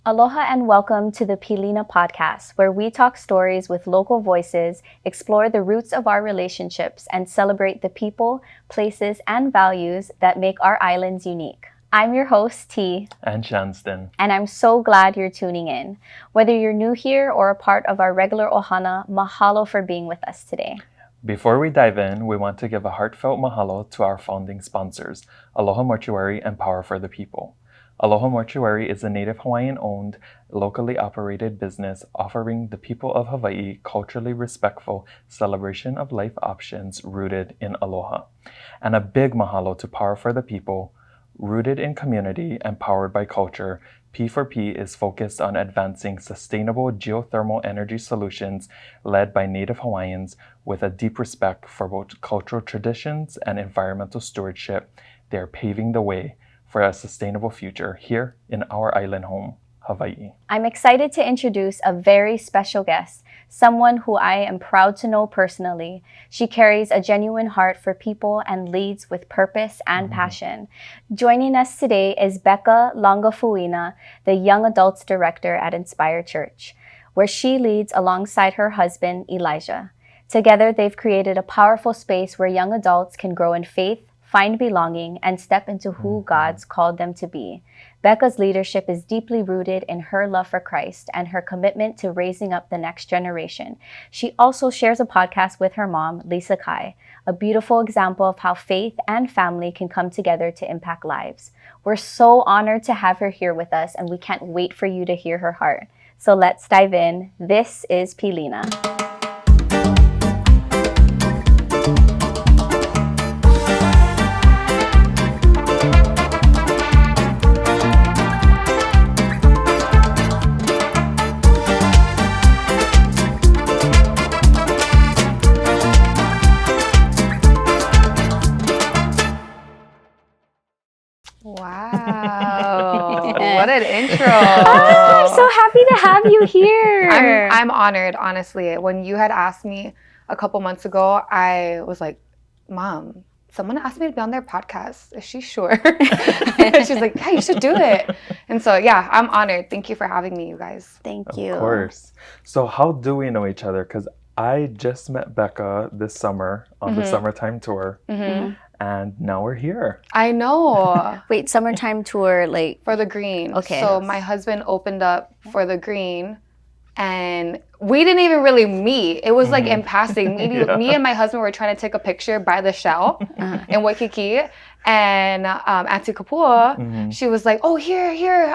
Aloha and welcome to the Pilina Podcast, where we talk stories with local voices, explore the roots of our relationships, and celebrate the people, places, and values that make our islands unique. I'm your host, T. And Shanston. And I'm so glad you're tuning in. Whether you're new here or a part of our regular ohana, mahalo for being with us today. Before we dive in, we want to give a heartfelt mahalo to our founding sponsors, Aloha Mortuary and Power for the People. Aloha Mortuary is a native Hawaiian-owned, locally operated business offering the people of Hawaii culturally respectful celebration of life options rooted in aloha. And a big mahalo to Power for the People. Rooted in community and powered by culture, P4P is focused on advancing sustainable geothermal energy solutions led by Native Hawaiians with a deep respect for both cultural traditions and environmental stewardship. They are paving the way for a sustainable future here in our island home, Hawaii. I'm excited to introduce a very special guest, someone who I am proud to know personally. She carries a genuine heart for people and leads with purpose and passion. Joining us today is Bekah Lagafuaina, the Young Adults Director at Inspire Church, where she leads alongside her husband, Elijah. Together, they've created a powerful space where young adults can grow in faith, find belonging, and step into who God's called them to be. Bekah's leadership is deeply rooted in her love for Christ and her commitment to raising up the next generation. She also shares a podcast with her mom, Lisa Kai, a beautiful example of how faith and family can come together to impact lives. We're so honored to have her here with us, and we can't wait for you to hear her heart. So let's dive in. This is Pilina. Wow, what an intro. I'm so happy to have you here. I'm honored, honestly. When you had asked me a couple months ago, I was like, Mom, someone asked me to be on their podcast. Is she sure? And she's like, yeah, you should do it. And so, yeah, I'm honored. Thank you for having me, you guys. Thank you. Of course. So how do we know each other? Because I just met Bekah this summer on the summertime tour. And now we're here. I know. Wait, summertime tour, like... For the Green. Okay. So my husband opened up for the Green, and we didn't even really meet. It was like in passing. Me and my husband were trying to take a picture by the shell in Waikiki. And Auntie Kapua, she was like, "Oh, here,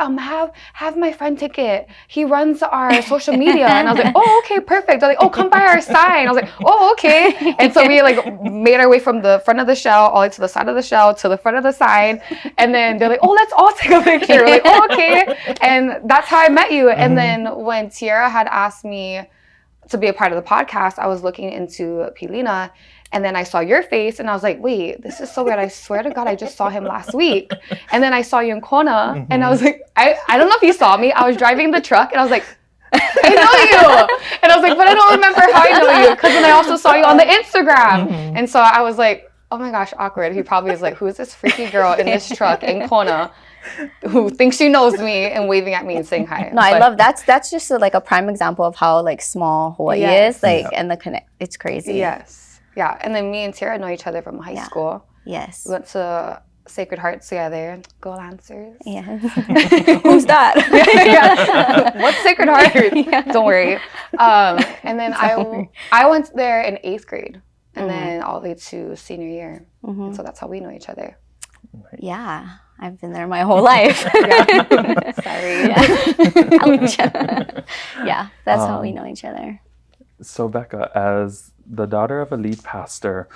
have my friend take it. He runs our social media." And I was like, "Oh, okay, perfect." They're like, "Oh, come by our sign." I was like, "Oh, okay." And so we like made our way from the front of the shell all the way to the side of the shell to the front of the sign. And then they're like, "Oh, let's all take a picture." We're like, "Oh, okay." And that's how I met you. And then when Tiara had asked me to be a part of the podcast, I was looking into Pilina. And then I saw your face and I was like, wait, this is so weird. I swear to God, I just saw him last week. And then I saw you in Kona and I was like, I don't know if you saw me. I was driving the truck and I was like, I know you. And I was like, but I don't remember how I know you. Because then I also saw you on the Instagram. And so I was like, oh my gosh, awkward. He probably is like, who is this freaky girl in this truck in Kona who thinks she knows me and waving at me and saying hi? No, I love that's just like a prime example of how like small Hawaii is, like, and the connect. It's crazy. Yes. Yeah, and then me and Tara know each other from high school. Yes. We went to Sacred Hearts together. Go Lancers. Yes. Who's that? What's Sacred Heart? Don't worry. And then I went there in 8th grade, and then all the way to senior year. So that's how we know each other. Yeah, I've been there my whole life. Sorry. Yeah, that's how we know each other. So Bekah, as the daughter of a lead pastor,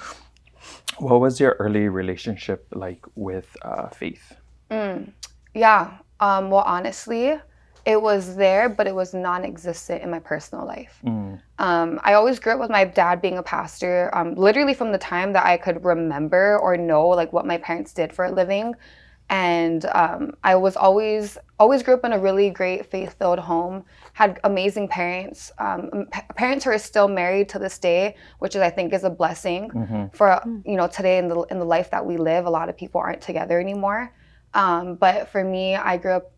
what was your early relationship like with faith? Yeah. Well, honestly, it was there, but it was non-existent in my personal life. I always grew up with my dad being a pastor, literally from the time that I could remember or know like what my parents did for a living. And I was always grew up in a really great faith-filled home, had amazing parents, parents who are still married to this day, which I think is a blessing for, today in the life that we live. A lot of people aren't together anymore. But for me, I grew up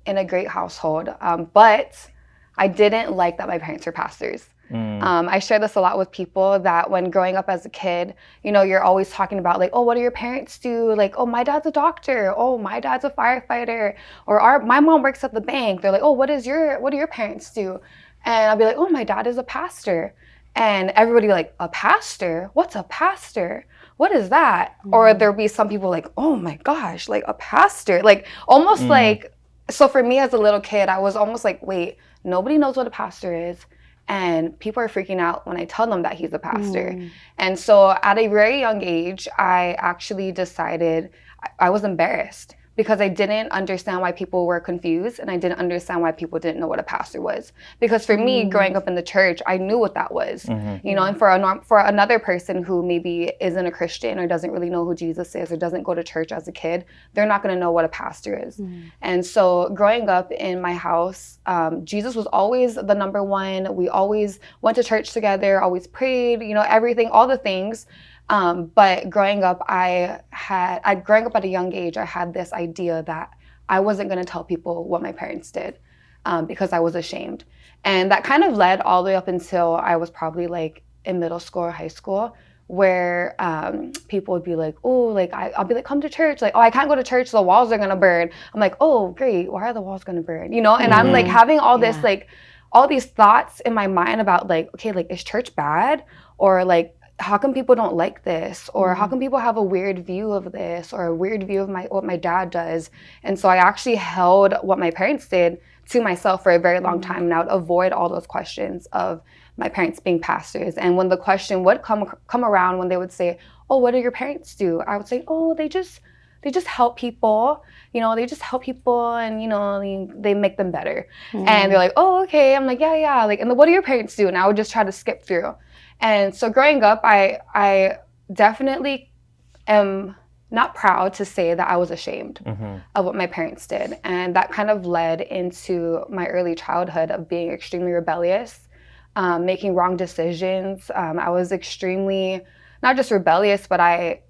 in a great household, but I didn't like that my parents were pastors. I share this a lot with people that when growing up as a kid, you know, you're always talking about like, oh, what do your parents do? Like, oh, my dad's a doctor. Oh, my dad's a firefighter. Or my mom works at the bank. They're like, oh, what do your parents do? And I'll be like, oh, my dad is a pastor. And everybody like, a pastor? What's a pastor? What is that? Or there'll be some people like, oh my gosh, like a pastor. Like almost like, so for me as a little kid, I was almost like, wait, nobody knows what a pastor is. And people are freaking out when I tell them that he's a pastor. And so at a very young age, I actually decided I was embarrassed because I didn't understand why people were confused, and I didn't understand why people didn't know what a pastor was. Because for me, growing up in the church, I knew what that was. You know, and for another person who maybe isn't a Christian or doesn't really know who Jesus is or doesn't go to church as a kid, they're not going to know what a pastor is. And so growing up in my house, Jesus was always the number one. We always went to church together, always prayed, you know, everything, all the things. But growing up, growing up at a young age, I had this idea that I wasn't going to tell people what my parents did because I was ashamed. And that kind of led all the way up until I was probably like in middle school or high school, where people would be like, oh, like I'll be like, come to church. Like, oh, I can't go to church. The walls are going to burn. I'm like, oh, great. Why are the walls going to burn? You know, and I'm like having all this, like all these thoughts in my mind about like, okay, like is church bad? Or like, how come people don't like this? Or how come people have a weird view of this or a weird view of what my dad does? And so I actually held what my parents did to myself for a very long time, and I would avoid all those questions of my parents being pastors. And when the question would come around, when they would say, oh, what do your parents do? I would say, oh, they just help people, you know, they just help people and, you know, they make them better. And they're like, oh, okay. I'm like, yeah. Like, and what do your parents do? And I would just try to skip through. And so growing up, I definitely am not proud to say that I was ashamed of what my parents did. And that kind of led into my early childhood of being extremely rebellious, making wrong decisions. I was extremely, not just rebellious, but I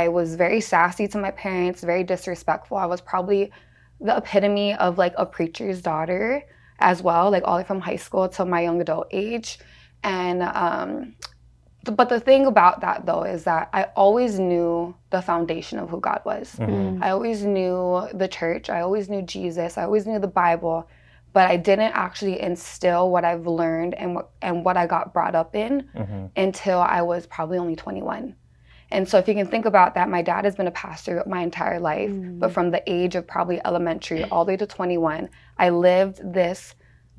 was very sassy to my parents, very disrespectful. I was probably the epitome of like a preacher's daughter as well, like all the way from high school to my young adult age. And but the thing about that though is that I always knew the foundation of who God was. I always knew the church. I always knew Jesus. I always knew the Bible, but I didn't actually instill what I've learned and what I got brought up in until I was probably only 21. And so if you can think about that, my dad has been a pastor my entire life, but from the age of probably elementary all the way to 21, I lived this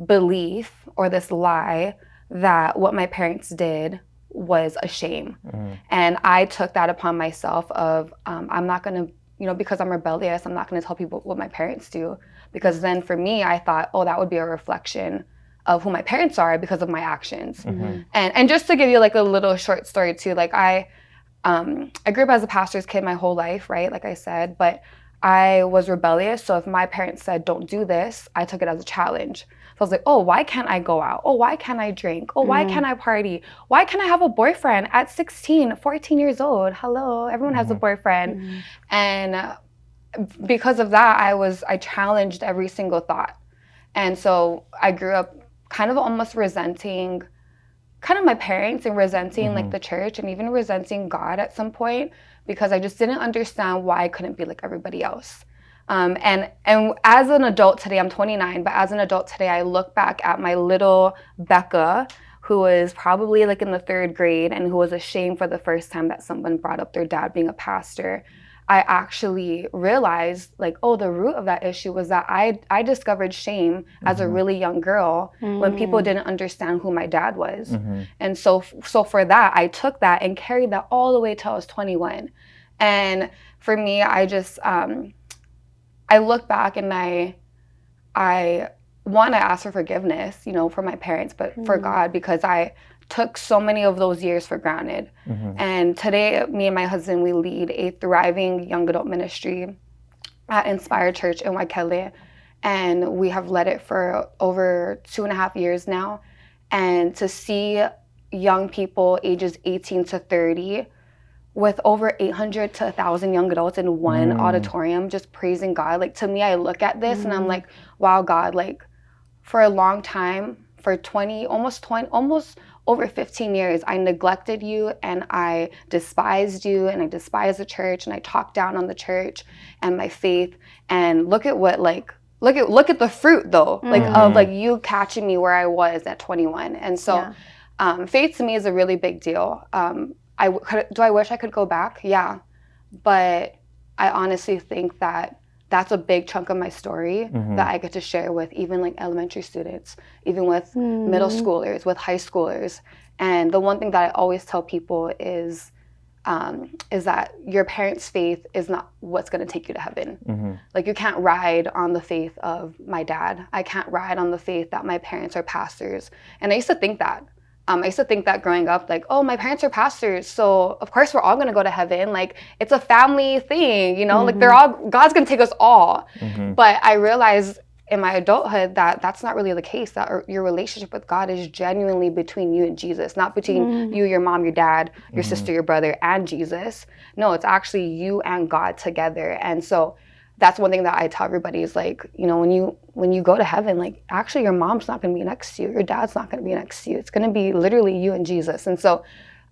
belief or this lie that what my parents did was a shame. And I took that upon myself of, I'm not going to, you know, because I'm rebellious, I'm not going to tell people what my parents do. Because then for me, I thought, oh, that would be a reflection of who my parents are because of my actions. And just to give you like a little short story too, like I grew up as a pastor's kid my whole life, right? Like I said, but I was rebellious. So if my parents said, don't do this, I took it as a challenge. So I was like, oh, why can't I go out? Oh, why can't I drink? Oh, why can't I party? Why can't I have a boyfriend at 16, 14 years old? Hello, everyone has a boyfriend. And because of that, I challenged every single thought. And so I grew up kind of almost resenting kind of my parents and resenting like the church and even resenting God at some point because I just didn't understand why I couldn't be like everybody else. And as an adult today, I'm 29, but as an adult today, I look back at my little Bekah, who was probably like in the 3rd grade and who was ashamed for the first time that someone brought up their dad being a pastor. I actually realized like, oh, the root of that issue was that I discovered shame as a really young girl when people didn't understand who my dad was. And so for that, I took that and carried that all the way till I was 21. And for me, I just, I look back and I ask for forgiveness, you know, for my parents, but for God, because I took so many of those years for granted. And today, me and my husband, we lead a thriving young adult ministry at Inspire Church in Waikele. And we have led it for over 2.5 years now. And to see young people ages 18 to 30 with over 800 to 1,000 young adults in one auditorium, just praising God. Like, to me, I look at this and I'm like, wow, God, like, for a long time, for almost over 15 years, I neglected you and I despised you and I despised the church and I talked down on the church and my faith. And look at what, like, look at the fruit though, like of like you catching me where I was at 21. And so faith to me is a really big deal. Do I wish I could go back? Yeah. But I honestly think that that's a big chunk of my story that I get to share with even like elementary students, even with middle schoolers, with high schoolers. And the one thing that I always tell people is that your parents' faith is not what's going to take you to heaven. Like, you can't ride on the faith of my dad. I can't ride on the faith that my parents are pastors. And I used to think that. I used to think that growing up, like, oh, my parents are pastors, so of course we're all going to go to heaven. Like, it's a family thing, you know, like God's going to take us all. But I realized in my adulthood that that's not really the case, that your relationship with God is genuinely between you and Jesus, not between you, your mom, your dad, your sister, your brother, and Jesus. No, it's actually you and God together. And so that's one thing that I tell everybody is, like, you know, when you go to heaven, like, actually your mom's not going to be next to you. Your dad's not going to be next to you. It's going to be literally you and Jesus. And so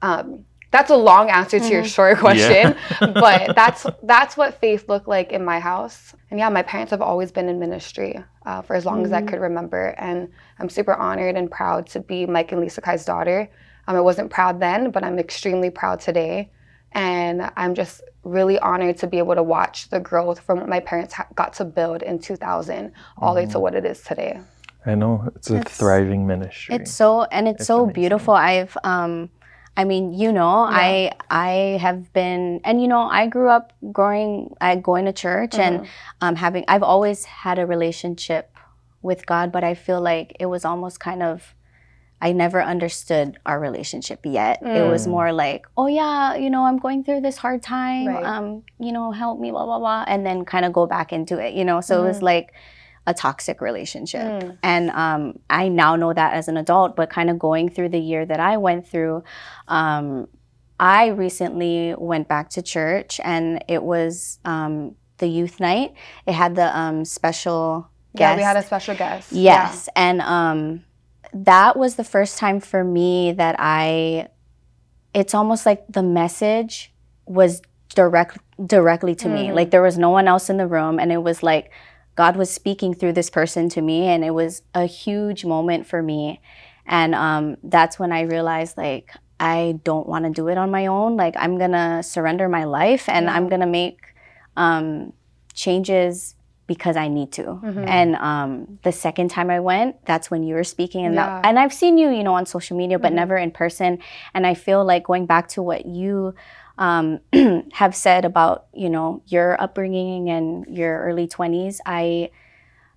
that's a long answer to your short question, but that's what faith looked like in my house. And yeah, my parents have always been in ministry for as long as I could remember. And I'm super honored and proud to be Mike and Lisa Kai's daughter. I wasn't proud then, but I'm extremely proud today. And I'm just really honored to be able to watch the growth from what my parents got to build in 2000 all the way to what it is today. I know, it's a thriving ministry. It's so amazing. Beautiful. I mean, you know, I have been, and you know, I grew up going to church and I've always had a relationship with God, but I feel like it was almost kind of, I never understood our relationship yet. It was more like, oh yeah, you know, I'm going through this hard time, you know, help me, blah, blah, blah. And then kind of go back into it, you know? So it was like a toxic relationship. And I now know that as an adult, but kind of going through the year that I went through, I recently went back to church and it was the youth night. It had the special guest. Yeah, we had a special guest. Yes. Yeah. And that was the first time for me that it's almost like the message was directly to me. Like, there was no one else in the room, and it was like God was speaking through this person to me, and it was a huge moment for me. And that's when I realized, like, I don't want to do it on my own. Like, I'm gonna surrender my life, and I'm gonna make changes because I need to. And the second time I went, that's when you were speaking. And and I've seen you, you know, on social media, but never in person. And I feel like, going back to what you have said about, you know, your upbringing and your early 20s, I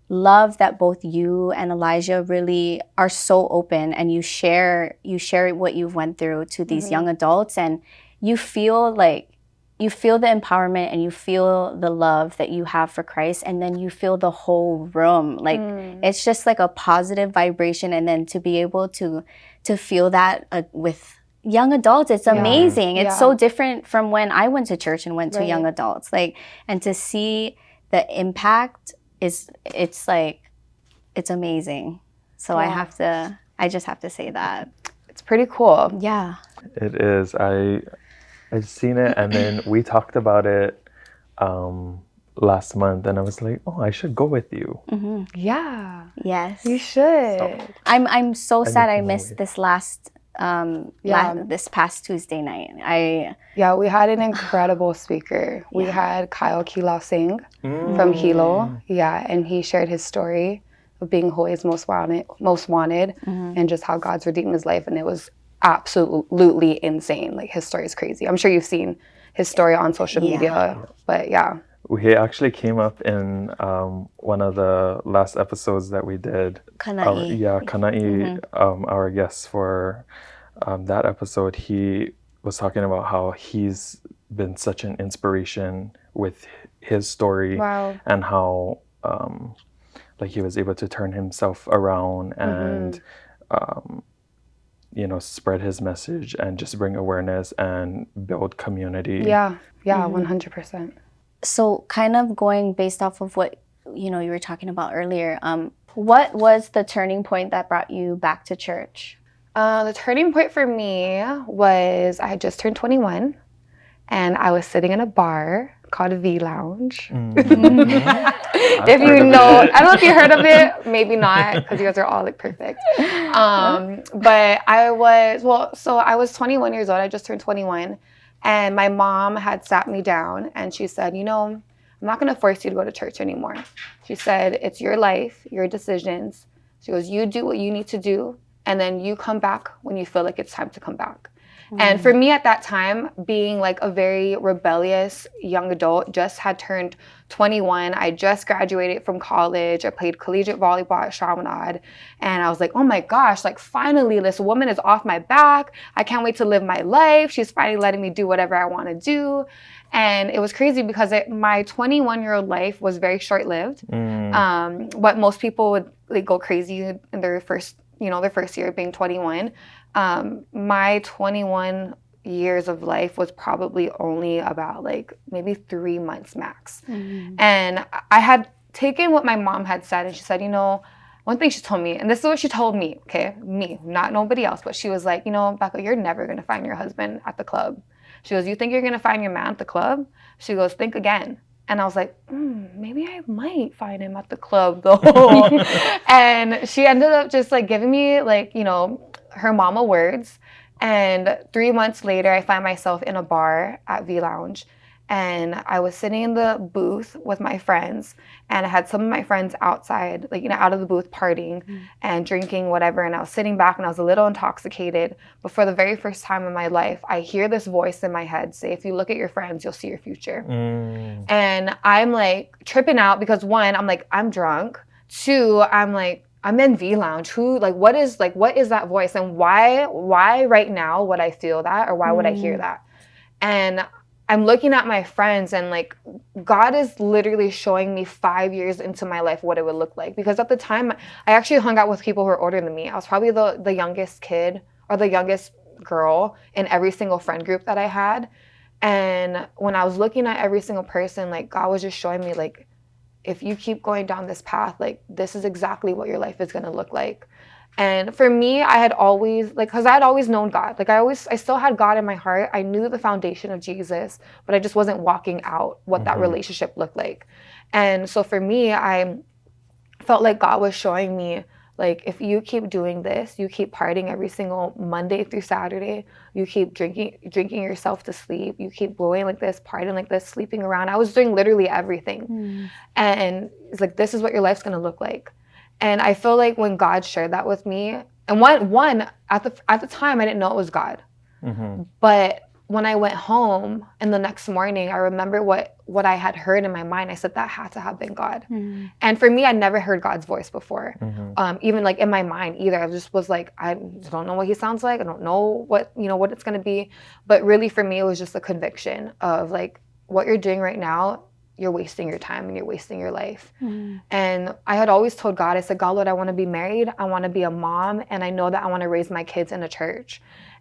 love that both you and Elijah really are so open, and you share what you've went through to these young adults, and you feel the empowerment and you feel the love that you have for Christ, and then you feel the whole room. Like, it's just like a positive vibration, and then to be able to feel that with young adults, it's amazing. It's so different from when I went to church and went to young adults. Like, and to see the impact it's amazing. So I just have to say that. It's pretty cool. Yeah. It is. I've seen it, and then we talked about it last month, and I was like, oh, I should go with you. Yeah. Yes. You should. So, I'm so sad I missed this this past Tuesday night. We had an incredible speaker. We had Kyle Kila Singh from Hilo. Yeah, and he shared his story of being Hawaii's most wanted, and just how God's redeemed his life, and it was absolutely insane. Like, his story is crazy. I'm sure you've seen his story on social media, but yeah. He actually came up in one of the last episodes that we did. Kana'i. Kana'i, our guest for that episode, he was talking about how he's been such an inspiration with his story. Wow. And how like he was able to turn himself around and spread his message and just bring awareness and build community. Yeah, 100%. So kind of going based off of what, you were talking about earlier, what was the turning point that brought you back to church? The turning point for me was I had just turned 21 and I was sitting in a bar called V Lounge. If you know, I don't know if you heard of it, maybe not, because you guys are all like perfect. But I was 21 years old. I just turned 21. And my mom had sat me down and she said, I'm not going to force you to go to church anymore. She said, it's your life, your decisions. She goes, you do what you need to do. And then you come back when you feel like it's time to come back. And for me at that time, being like a very rebellious young adult, just had turned 21. I just graduated from college. I played collegiate volleyball at Chaminade. And I was like, oh my gosh, like finally this woman is off my back. I can't wait to live my life. She's finally letting me do whatever I want to do. And it was crazy because my 21-year-old life was very short-lived. But most people would like go crazy in their first year being 21. My 21 years of life was probably only about like maybe 3 months max. And I had taken what my mom had said, and she said, one thing she told me, and this is what she told me, okay, me, not nobody else, but she was like, Bekah, you're never going to find your husband at the club. She goes, you think you're going to find your man at the club? She goes, think again. And I was like, maybe I might find him at the club though. And she ended up just like giving me like, her mama words. And 3 months later, I find myself in a bar at V Lounge. And I was sitting in the booth with my friends. And I had some of my friends outside, like, out of the booth partying and drinking, whatever. And I was sitting back and I was a little intoxicated. But for the very first time in my life, I hear this voice in my head say, if you look at your friends, you'll see your future. And I'm like tripping out because one, I'm like, I'm drunk. Two, I'm like, I'm in V Lounge. What is that voice? And why right now would I feel that, or why would I hear that? And I'm looking at my friends and like God is literally showing me 5 years into my life what it would look like. Because at the time I actually hung out with people who were older than me. I was probably the youngest kid or the youngest girl in every single friend group that I had. And when I was looking at every single person, like God was just showing me like, if you keep going down this path, like this is exactly what your life is going to look like. And for me, I had always, because I had always known God. Like I still had God in my heart. I knew the foundation of Jesus, but I just wasn't walking out what that relationship looked like. And so for me, I felt like God was showing me, like, if you keep doing this, you keep partying every single Monday through Saturday, you keep drinking yourself to sleep, you keep going like this, partying like this, sleeping around. I was doing literally everything. And it's like, this is what your life's going to look like. And I feel like when God shared that with me, and one at the time I didn't know it was God, but when I went home and the next morning, I remember what I had heard in my mind. I said that had to have been God. And for me, I never heard God's voice before, even like in my mind either. I just was like, I don't know what he sounds like. I don't know what it's going to be. But really for me, it was just a conviction of like, what you're doing right now, you're wasting your time and you're wasting your life. And I had always told God, I said, God, Lord, I want to be married. I want to be a mom. And I know that I want to raise my kids in a church.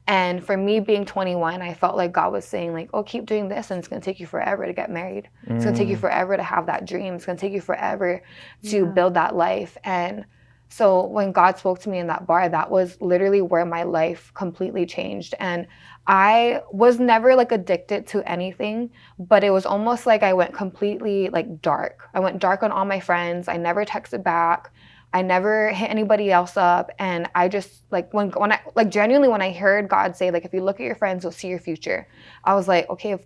And for me being 21, I felt like God was saying like, oh, keep doing this and it's going to take you forever to get married. It's going to take you forever to have that dream. It's going to take you forever to build that life. And so when God spoke to me in that bar, that was literally where my life completely changed. And I was never like addicted to anything, but it was almost like I went completely like dark. I went dark on all my friends. I never texted back. I never hit anybody else up. And I just like, when I like genuinely, when I heard God say, like, if you look at your friends, you'll see your future. I was like, okay,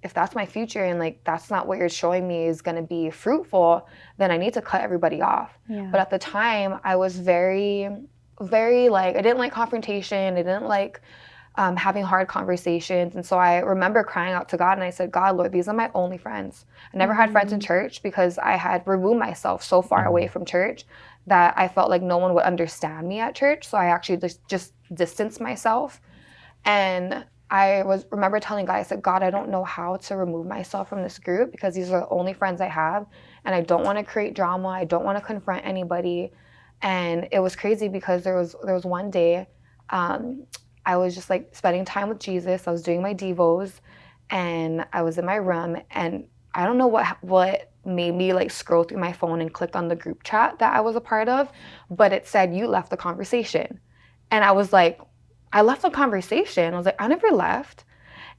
if that's my future and like, that's not what you're showing me is going to be fruitful, then I need to cut everybody off. But at the time I was very, very like, I didn't like confrontation. I didn't like having hard conversations. And so I remember crying out to God and I said, God, Lord, these are my only friends. I never had friends in church because I had removed myself so far away from church that I felt like no one would understand me at church. So I actually just distanced myself. And I remember telling God, I said, God, I don't know how to remove myself from this group because these are the only friends I have. And I don't want to create drama. I don't want to confront anybody. And it was crazy because there was one day I was just like spending time with Jesus. I was doing my devos, and I was in my room, and I don't know what made me like scroll through my phone and click on the group chat that I was a part of, but it said, you left the conversation. And I was like, I left the conversation. I was like, I never left.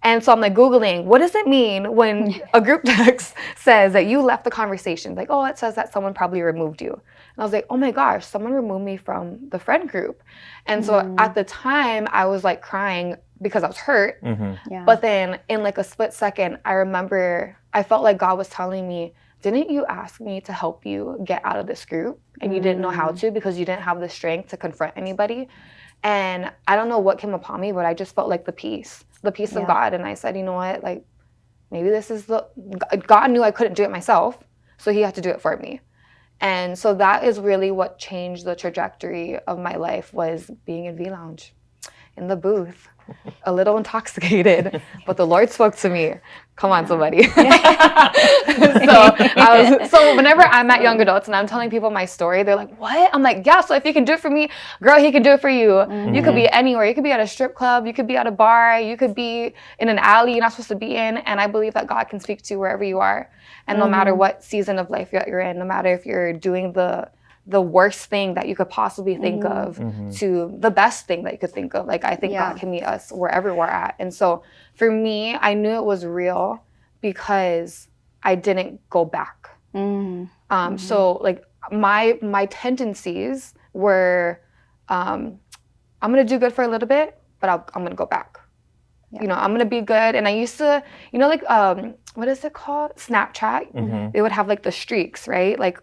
And so I'm like Googling, what does it mean when a group text says that you left the conversation? Like, oh, it says that someone probably removed you. And I was like, oh my gosh, someone removed me from the friend group. And so at the time I was like crying because I was hurt. Yeah. But then in like a split second, I remember I felt like God was telling me, didn't you ask me to help you get out of this group? And you didn't know how to because you didn't have the strength to confront anybody. And I don't know what came upon me, but I just felt like the peace of God. And I said, you know what, like maybe this is God knew I couldn't do it myself, so he had to do it for me. And so that is really what changed the trajectory of my life, was being in V Lounge, in the booth, a little intoxicated, but the Lord spoke to me. Come on, somebody. So whenever I'm at young adults and I'm telling people my story, they're like, what? I'm like, yeah, so if he can do it for me, girl, he can do it for you. You could be anywhere. You could be at a strip club. You could be at a bar. You could be in an alley you're not supposed to be in. And I believe that God can speak to you wherever you are. And no matter what season of life you're in, no matter if you're doing the worst thing that you could possibly think of to the best thing that you could think of. Like, I think God can meet us wherever we're at. And so for me, I knew it was real because I didn't go back. So like my tendencies were, I'm going to do good for a little bit, but I'm going to go back. You know, I'm going to be good. And I used to, you know, like, what is it called? Snapchat. They would have like the streaks, right? Like,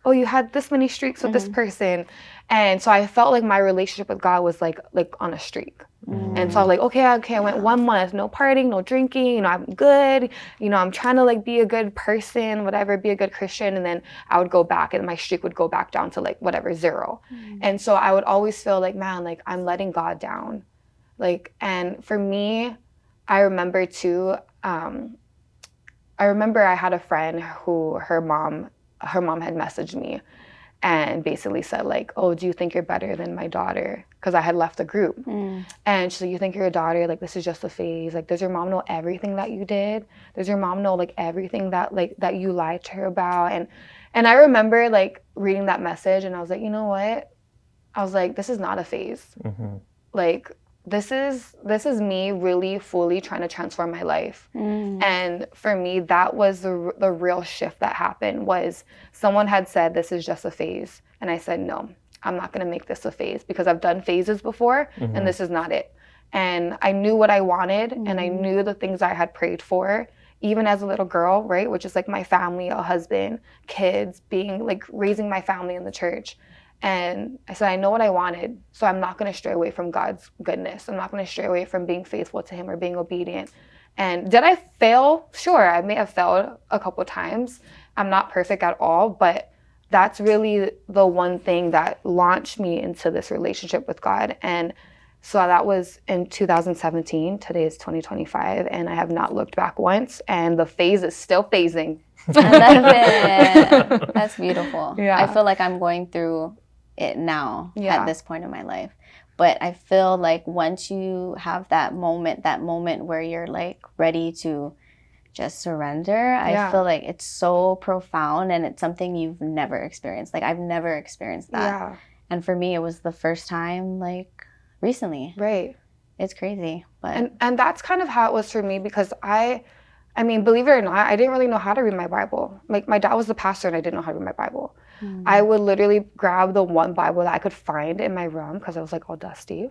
oh, you had this many streaks with this person. And so I felt like my relationship with God was like on a streak. And so I was like, okay, I went 1 month, no partying, no drinking, you know, I'm good. You know, I'm trying to like be a good person, whatever, be a good Christian. And then I would go back and my streak would go back down to like whatever, 0. And so I would always feel like, man, like I'm letting God down. Like, and for me, I remember too, I had a friend who her mom had messaged me and basically said like, oh, do you think you're better than my daughter? Because I had left the group. And she's like, you think you're a daughter? Like, this is just a phase. Like, does your mom know everything that you did? Does your mom know like everything that you lied to her about? And I remember like reading that message and I was like, you know what? I was like, this is not a phase. Like, this is me really fully trying to transform my life. And for me, that was the real shift that happened. Was someone had said, this is just a phase. And I said, no, I'm not going to make this a phase because I've done phases before and this is not it. And I knew what I wanted and I knew the things I had prayed for, even as a little girl, right? Which is like my family, a husband, kids, being like raising my family in the church. And I said, I know what I wanted, so I'm not going to stray away from God's goodness. I'm not going to stray away from being faithful to him or being obedient. And did I fail? Sure, I may have failed a couple of times. I'm not perfect at all, but that's really the one thing that launched me into this relationship with God. And so that was in 2017. Today is 2025, and I have not looked back once, and the phase is still phasing. I love it. That's beautiful. Yeah. I feel like I'm going through it now at this point in my life. But I feel like once you have that moment where you're like ready to just surrender, I feel like it's so profound and it's something you've never experienced. Like, I've never experienced that. Yeah. And for me, it was the first time like recently. Right. It's crazy. But and that's kind of how it was for me, because I mean, believe it or not, I didn't really know how to read my Bible. Like, my dad was the pastor and I didn't know how to read my Bible. I would literally grab the one Bible that I could find in my room because I was like all dusty.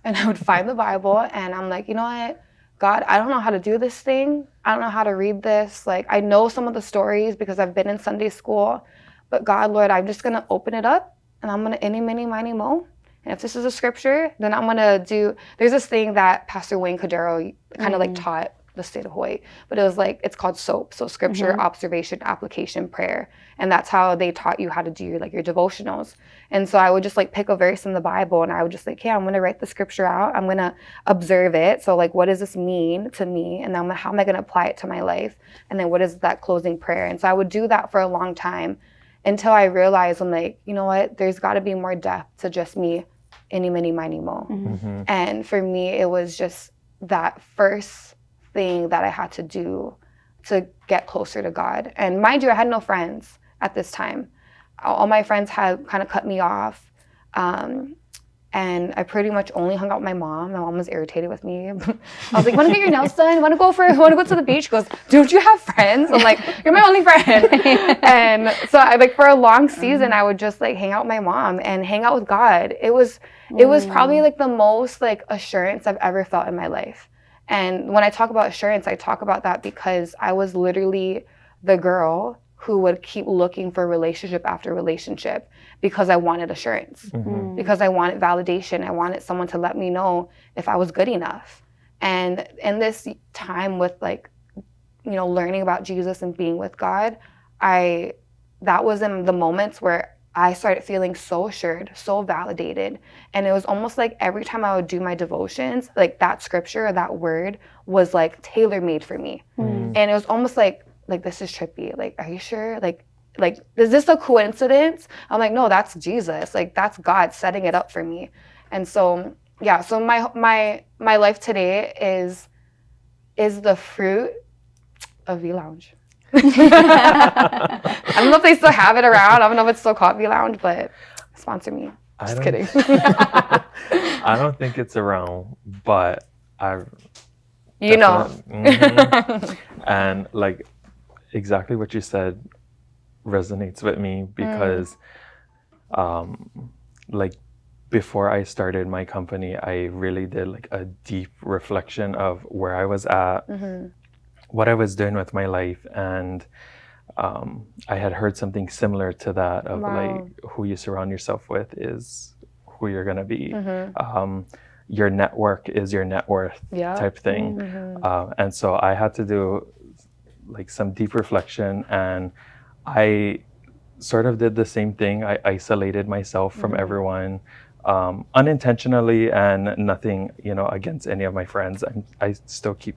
And I would find the Bible and I'm like, you know what? God, I don't know how to do this thing. I don't know how to read this. Like, I know some of the stories because I've been in Sunday school. But God, Lord, I'm just going to open it up and I'm going to any, mini, miny, mo. And if this is a scripture, then I'm going to do, there's this thing that Pastor Wayne Cordero kind of like taught the state of Hawaii, but it was like, it's called SOAP. So scripture, observation, application, prayer. And that's how they taught you how to do your devotionals. And so I would just like pick a verse in the Bible and I would just like, okay, I'm going to write the scripture out. I'm going to observe it. So like, what does this mean to me? And then how am I going to apply it to my life? And then what is that closing prayer? And so I would do that for a long time until I realized, I'm like, you know what, there's got to be more depth to just me any, mini, miny, mo. Mm-hmm. And for me, it was just that first thing that I had to do to get closer to God. And mind you, I had no friends at this time. All my friends had kind of cut me off. And I pretty much only hung out with my mom. My mom was irritated with me. I was like, want to get your nails done? Want to go to the beach? She goes, don't you have friends? I'm like, you're my only friend. And so for a long season, I would just like hang out with my mom and hang out with God. It was probably like the most like assurance I've ever felt in my life. And when I talk about assurance, I talk about that because I was literally the girl who would keep looking for relationship after relationship because I wanted assurance, because I wanted validation. I wanted someone to let me know if I was good enough. And in this time with like, learning about Jesus and being with God, that was in the moments where I started feeling so assured, so validated. And it was almost like every time I would do my devotions, like that scripture or that word was like tailor-made for me. And it was almost like this is trippy. Like, are you sure? Like, is this a coincidence? I'm like, no, that's Jesus. Like, that's God setting it up for me. And so, yeah. So my life today is the fruit of V Lounge. I don't know if they still have it around. I don't know if it's still called V Lounge, but sponsor me. Just kidding. I don't think it's around, but and like exactly what you said resonates with me because like before I started my company, I really did like a deep reflection of where I was at, what I was doing with my life, and I had heard something similar to that of like who you surround yourself with is who you're gonna be. Your network is your net worth type thing. And so I had to do like some deep reflection, and I sort of did the same thing. I isolated myself from everyone unintentionally, and nothing, against any of my friends. I still keep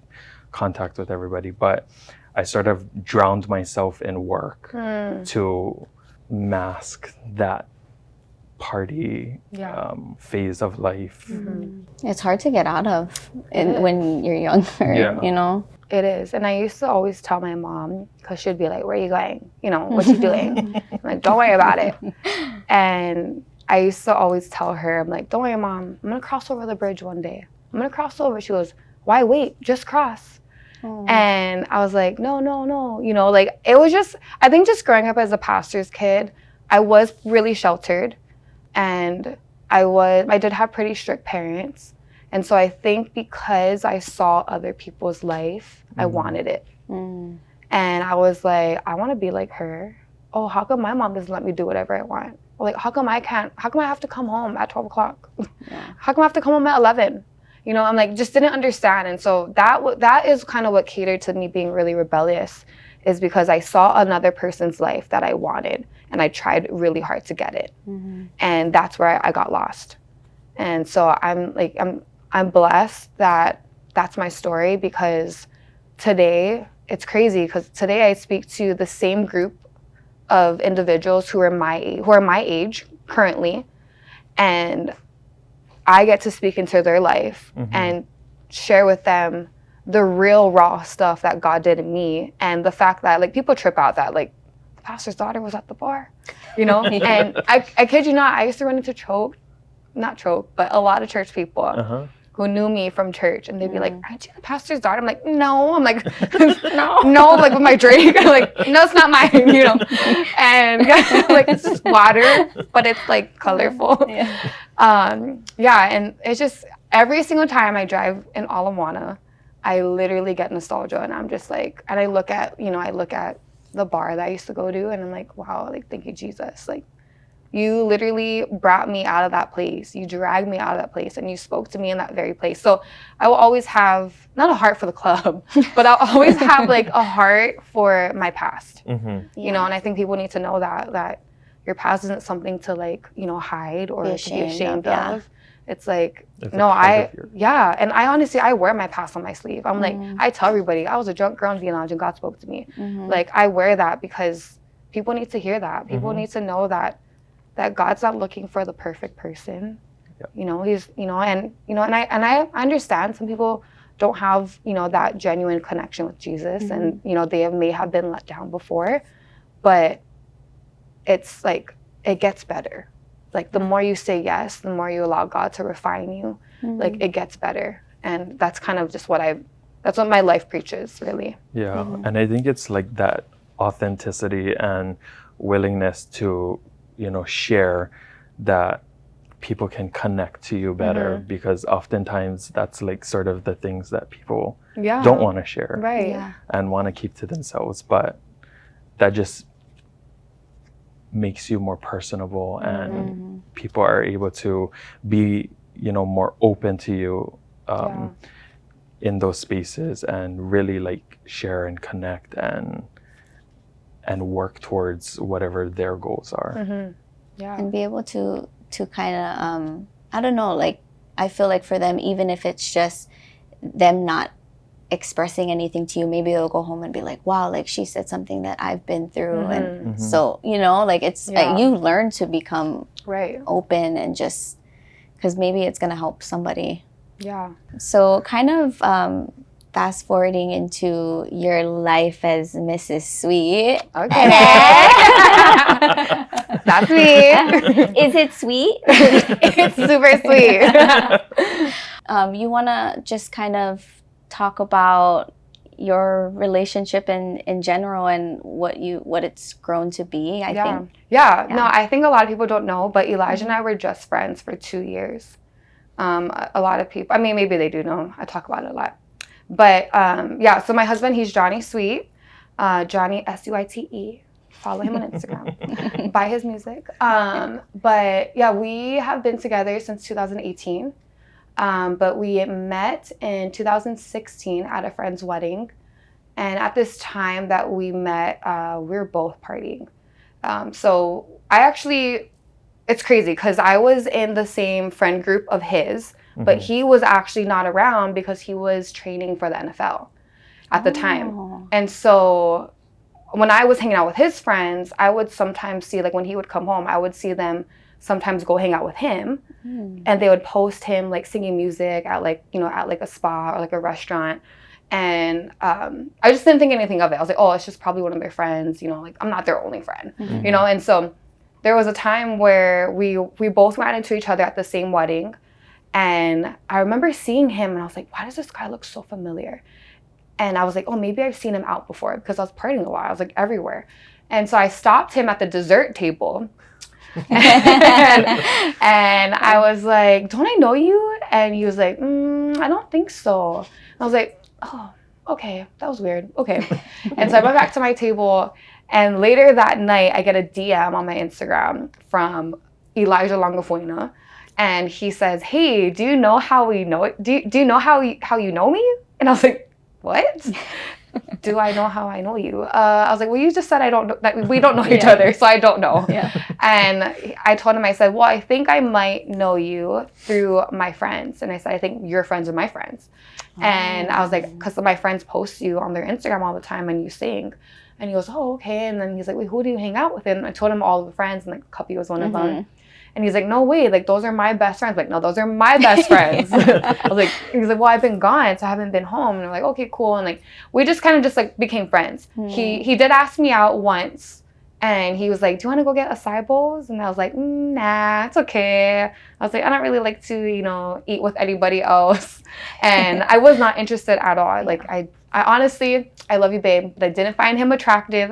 contact with everybody, but I sort of drowned myself in work to mask that party phase of life. It's hard to get out of when you're younger, It is. And I used to always tell my mom, because she'd be like, where are you going? What you doing? I'm like, don't worry about it. And I used to always tell her, I'm like, don't worry, Mom. I'm going to cross over the bridge one day. I'm going to cross over. She goes, why wait? Just cross. And I was like, no. Like it was just, I think just growing up as a pastor's kid, I was really sheltered. And I did have pretty strict parents. And so I think because I saw other people's life, I wanted it. And I was like, I want to be like her. Oh, how come my mom doesn't let me do whatever I want? Or like, how come I have to come home at 12 o'clock? How come I have to come home at 11? I'm like, just didn't understand. And so that is kind of what catered to me being really rebellious, is because I saw another person's life that I wanted, and I tried really hard to get it. And that's where I got lost. And so I'm blessed that that's my story, because today it's crazy, because today I speak to the same group of individuals who are my age currently, and I get to speak into their life and share with them the real raw stuff that God did in me, and the fact that like people trip out that like the pastor's daughter was at the bar, And I kid you not, I used to run into but a lot of church people who knew me from church, and they'd be like, aren't you the pastor's daughter? I'm like, no. I'm like, no, like with my drink. I'm like, no, it's not mine, And like it's just water, but it's like colorful. And it's just every single time I drive in Ala I literally get nostalgia, and I'm just like, and I look at the bar that I used to go to, and I'm like, wow, like thank you, Jesus, like. You literally brought me out of that place. You dragged me out of that place, and you spoke to me in that very place. So I will always have, not a heart for the club, but I'll always have like a heart for my past, and I think people need to know that your past isn't something to like, hide or to be ashamed of. It's like, and I honestly, I wear my past on my sleeve. I'm like, I tell everybody, I was a drunk girl in V Lounge and God spoke to me. Like I wear that because people need to hear that. People need to know that God's not looking for the perfect person. Yep. You know, he's, you know, and I understand some people don't have, you know, that genuine connection with Jesus, and, you know, may have been let down before, but it's like, it gets better. Like, the more you say yes, the more you allow God to refine you, like, it gets better. And that's kind of just that's what my life preaches, really. Yeah. And I think it's like that authenticity and willingness to, you know, share that people can connect to you better, because oftentimes that's like sort of the things that people don't want to share, Right. and want to keep to themselves, but that just makes you more personable, and people are able to be, you know, more open to you in those spaces, and really like share and connect and work towards whatever their goals are. And be able to kind of I don't know, like, I feel like for them, even if it's just them not expressing anything to you, maybe they'll go home and be like, wow, like, she said something that I've been through. And so, you know, like, it's like you learn to become open, and just because maybe it's going to help somebody. So kind of fast forwarding into your life as Mrs. Sweet. Okay. That's me. Is it sweet? It's super sweet. You want to just kind of talk about your relationship in general, and what it's grown to be, I think. Yeah. No, I think a lot of people don't know, but Elijah and I were just friends for 2 years. A lot of people, I mean, maybe they do know. I talk about it a lot. But so my husband, he's Johnny Sweet. Johnny Suite. Follow him on Instagram. Buy his music. But yeah, we have been together since 2018. But we met in 2016 at a friend's wedding. And at this time that we met, we were both partying. So I actually, it's crazy because I was in the same friend group of his, but he was actually not around because he was training for the NFL at the time. And so when I was hanging out with his friends, I would sometimes see, like, when he would come home, I would see them sometimes go hang out with him, and they would post him like singing music at, like, you know, at like a spa or like a restaurant. And I just didn't think anything of it. I was like, oh, it's just probably one of their friends, you know, like, I'm not their only friend, you know? And so there was a time where we both ran into each other at the same wedding. And I remember seeing him, and I was like, why does this guy look so familiar? And I was like, oh, maybe I've seen him out before, because I was partying a lot. I was like everywhere. And so I stopped him at the dessert table. and I was like, don't I know you? And he was like, I don't think so. And I was like, oh, okay, that was weird. Okay. And so I went back to my table, and later that night I get a DM on my Instagram from Elijah Lagafuaina, and he says, hey, do you know how we know it? Do you know how you know me? And I was like, what? Do I know how I know you? I was like, well, you just said I don't know, that we don't know each other, so I don't know. And I told him, I said, well, I think I might know you through my friends. And I said, I think your friends are my friends. And I was like, because my friends post you on their Instagram all the time and you sing. And he goes, oh, okay. And then he's like, wait, who do you hang out with? And I told him all of the friends, and like Cuppy was one of them. And he's like, no way, like, those are my best friends. Like, no, those are my best friends. I was like, he's like, well, I've been gone, so I haven't been home. And I'm like, okay, cool. And like, we just kind of just like became friends. He did ask me out once, and he was like, do you want to go get acai bowls? And I was like, nah, it's okay. I was like, I don't really like to, you know, eat with anybody else. And I was not interested at all. Like, I honestly, I love you, babe, but I didn't find him attractive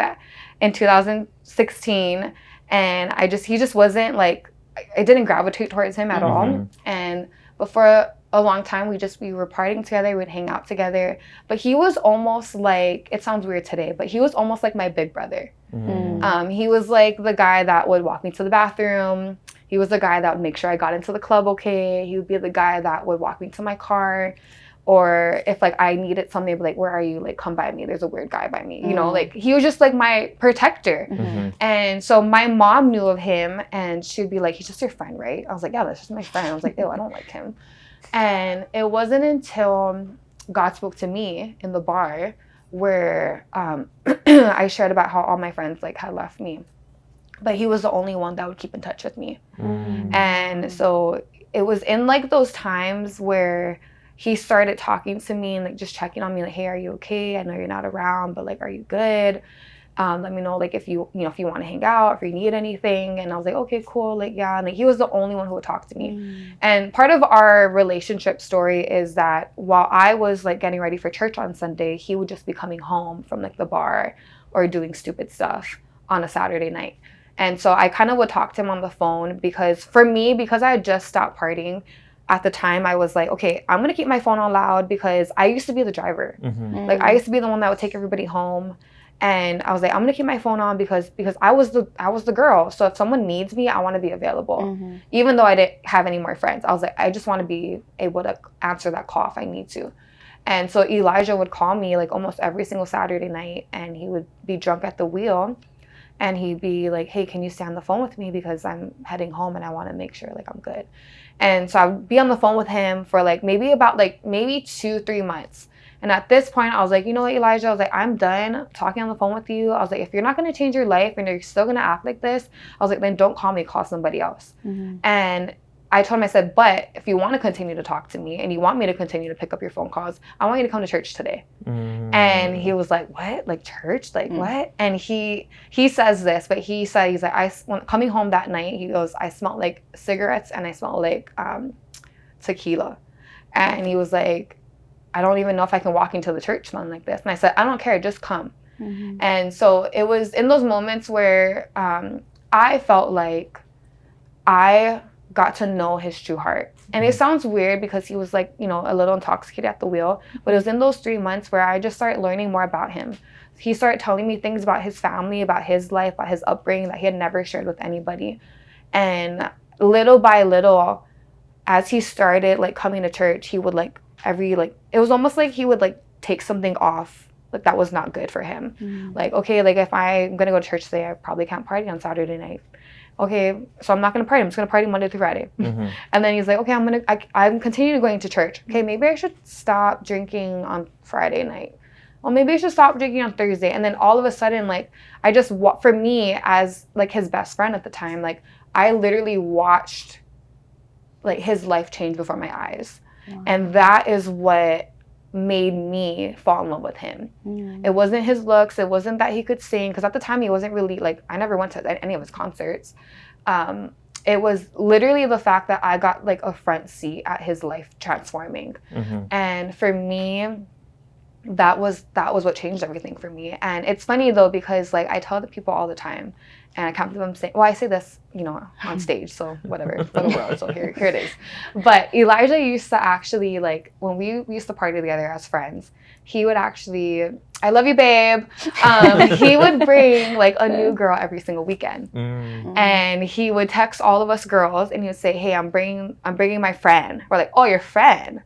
in 2016. And he just wasn't like, I didn't gravitate towards him at all. But for a long time, we were partying together, we'd hang out together. But he was almost like, it sounds weird today, but he was almost like my big brother. He was like the guy that would walk me to the bathroom. He was the guy that would make sure I got into the club okay. He would be the guy that would walk me to my car. Or if like I needed something, they'd be like, where are you? Like, come by me. There's a weird guy by me. You know, like, he was just like my protector. And so my mom knew of him, and she'd be like, he's just your friend, right? I was like, yeah, that's just my friend. I was like, ew, I don't like him. And it wasn't until God spoke to me in the bar where I shared about how all my friends like had left me. But he was the only one that would keep in touch with me. And so it was in like those times where he started talking to me and like just checking on me, like, hey, are you okay? I know you're not around, but like, are you good? Let me know, like, if you want to hang out, if you need anything. And I was like, okay, cool. Like, yeah. And like, he was the only one who would talk to me. And part of our relationship story is that while I was like getting ready for church on Sunday, he would just be coming home from like the bar or doing stupid stuff on a Saturday night. And so I kind of would talk to him on the phone because for me, because I had just stopped partying at the time, I was like, okay, I'm going to keep my phone on loud because I used to be the driver. Like, I used to be the one that would take everybody home. And I was like, I'm gonna keep my phone on because I was the girl. So if someone needs me, I want to be available. Even though I didn't have any more friends, I was like, I just want to be able to answer that call if I need to. And so Elijah would call me like almost every single Saturday night, and he would be drunk at the wheel, and he'd be like, hey, can you stay on the phone with me because I'm heading home and I want to make sure like I'm good. And so I would be on the phone with him for like maybe 2-3 months. And at this point, I was like, you know what, Elijah? I was like, I'm done talking on the phone with you. I was like, if you're not going to change your life and you're still going to act like this, I was like, then don't call me, call somebody else. And I told him, I said, but if you want to continue to talk to me and you want me to continue to pick up your phone calls, I want you to come to church today. And he was like, what? Like church? Like what? And he says this, but he's like, coming home that night, he goes, I smelled like cigarettes and I smelled like tequila. And he was like, I don't even know if I can walk into the church smelling like this. And I said, I don't care, just come. And so it was in those moments where I felt like I got to know his true heart. And it sounds weird because he was like, you know, a little intoxicated at the wheel. But it was in those 3 months where I just started learning more about him. He started telling me things about his family, about his life, about his upbringing that he had never shared with anybody. And little by little, as he started like coming to church, he would like it was almost like he would like take something off like that was not good for him. Like, okay, like if I'm gonna go to church today, I probably can't party on Saturday night. Okay, so I'm not gonna party. I'm just gonna party Monday through Friday. And then he's like, okay, I'm continuing going to church. Okay, maybe I should stop drinking on Friday night. Well, maybe I should stop drinking on Thursday. And then all of a sudden, like, I just for me as like his best friend at the time, like I literally watched like his life change before my eyes. And that is what made me fall in love with him. It wasn't his looks. It wasn't that he could sing. Because at the time, he wasn't really, like, I never went to any of his concerts. It was literally the fact that I got, like, a front seat at his life transforming. And for me, that was what changed everything for me. And it's funny, though, because, like, I tell the people all the time, and I can't believe I'm saying, well, I say this, you know, on stage, so whatever, for the world, so here it is. But Elijah used to actually, like, when we used to party together as friends, he would actually, I love you, babe. He would bring, like, a new girl every single weekend. And he would text all of us girls, and he would say, hey, I'm bringing my friend. We're like, oh, your friend.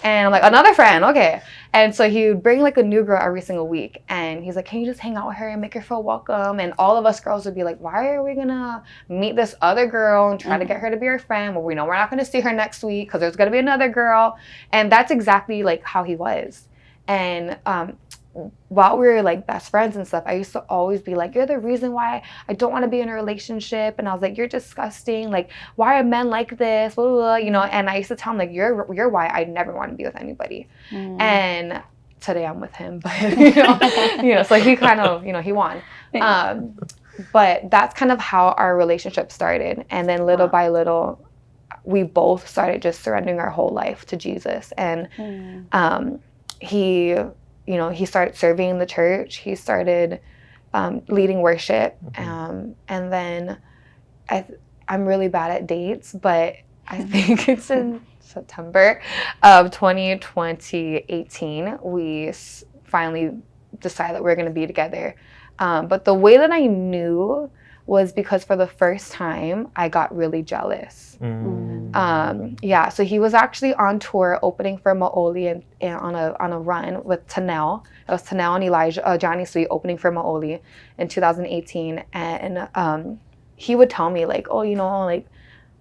And I'm like, another friend, okay. And so he would bring like a new girl every single week. And he's like, can you just hang out with her and make her feel welcome? And all of us girls would be like, why are we gonna meet this other girl and try to get her to be our friend? Well, we know we're not gonna see her next week because there's gonna be another girl. And that's exactly like how he was. And while we were like best friends and stuff, I used to always be like, you're the reason why I don't want to be in a relationship. And I was like, you're disgusting. Like, why are men like this? Blah, blah, blah. You know, and I used to tell him like, you're why I never want to be with anybody. And today I'm with him, but you know, so he kind of, you know, he won. But that's kind of how our relationship started. And then little by little, we both started just surrendering our whole life to Jesus. And he started serving in the church. He started leading worship. And then I'm really bad at dates, but I think it's in September of 2018, we finally decided that we were going to be together. But the way that I knew was because for the first time, I got really jealous. So he was actually on tour opening for Maoli and on a run with Tanel. It was Tanel and Elijah, Johnny Sweet opening for Maoli in 2018. And he would tell me like, oh, you know, like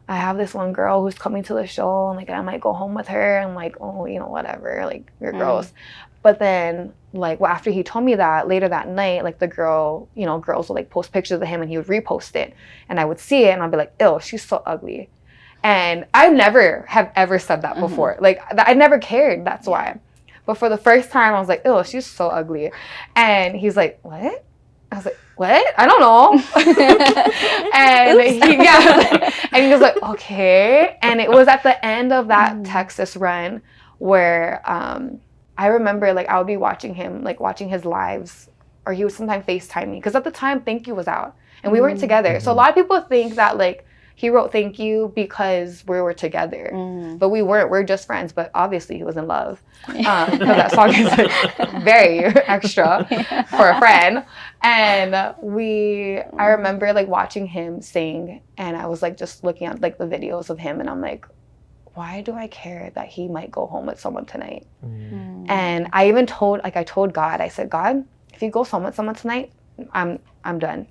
I have this one girl who's coming to the show and like I might go home with her. And I'm like, oh, you know, whatever, like you're gross. But then, like, after he told me that, later that night, like, the girl, you know, girls would, like, post pictures of him, and he would repost it. And I would see it, and I'd be like, ew, she's so ugly. And I never have ever said that before. Like, I never cared. That's why. But for the first time, I was like, "Oh, she's so ugly." And he's like, "What?" I was like, "What? I don't know." And he was like, "Okay." And it was at the end of that Texas run where I remember, like, I would be watching him, like, watching his lives, or he would sometimes FaceTime me. Because at the time, Thank You was out. And we weren't together. So a lot of people think that, like, he wrote Thank You because we were together. But we weren't. We're just friends. But obviously, he was in love. Because that song is like, very extra for a friend. And I remember, like, watching him sing. And I was, like, just looking at, like, the videos of him. And I'm like, why do I care that he might go home with someone tonight? And I even told God, I said, "God, if you go home with someone tonight, I'm done.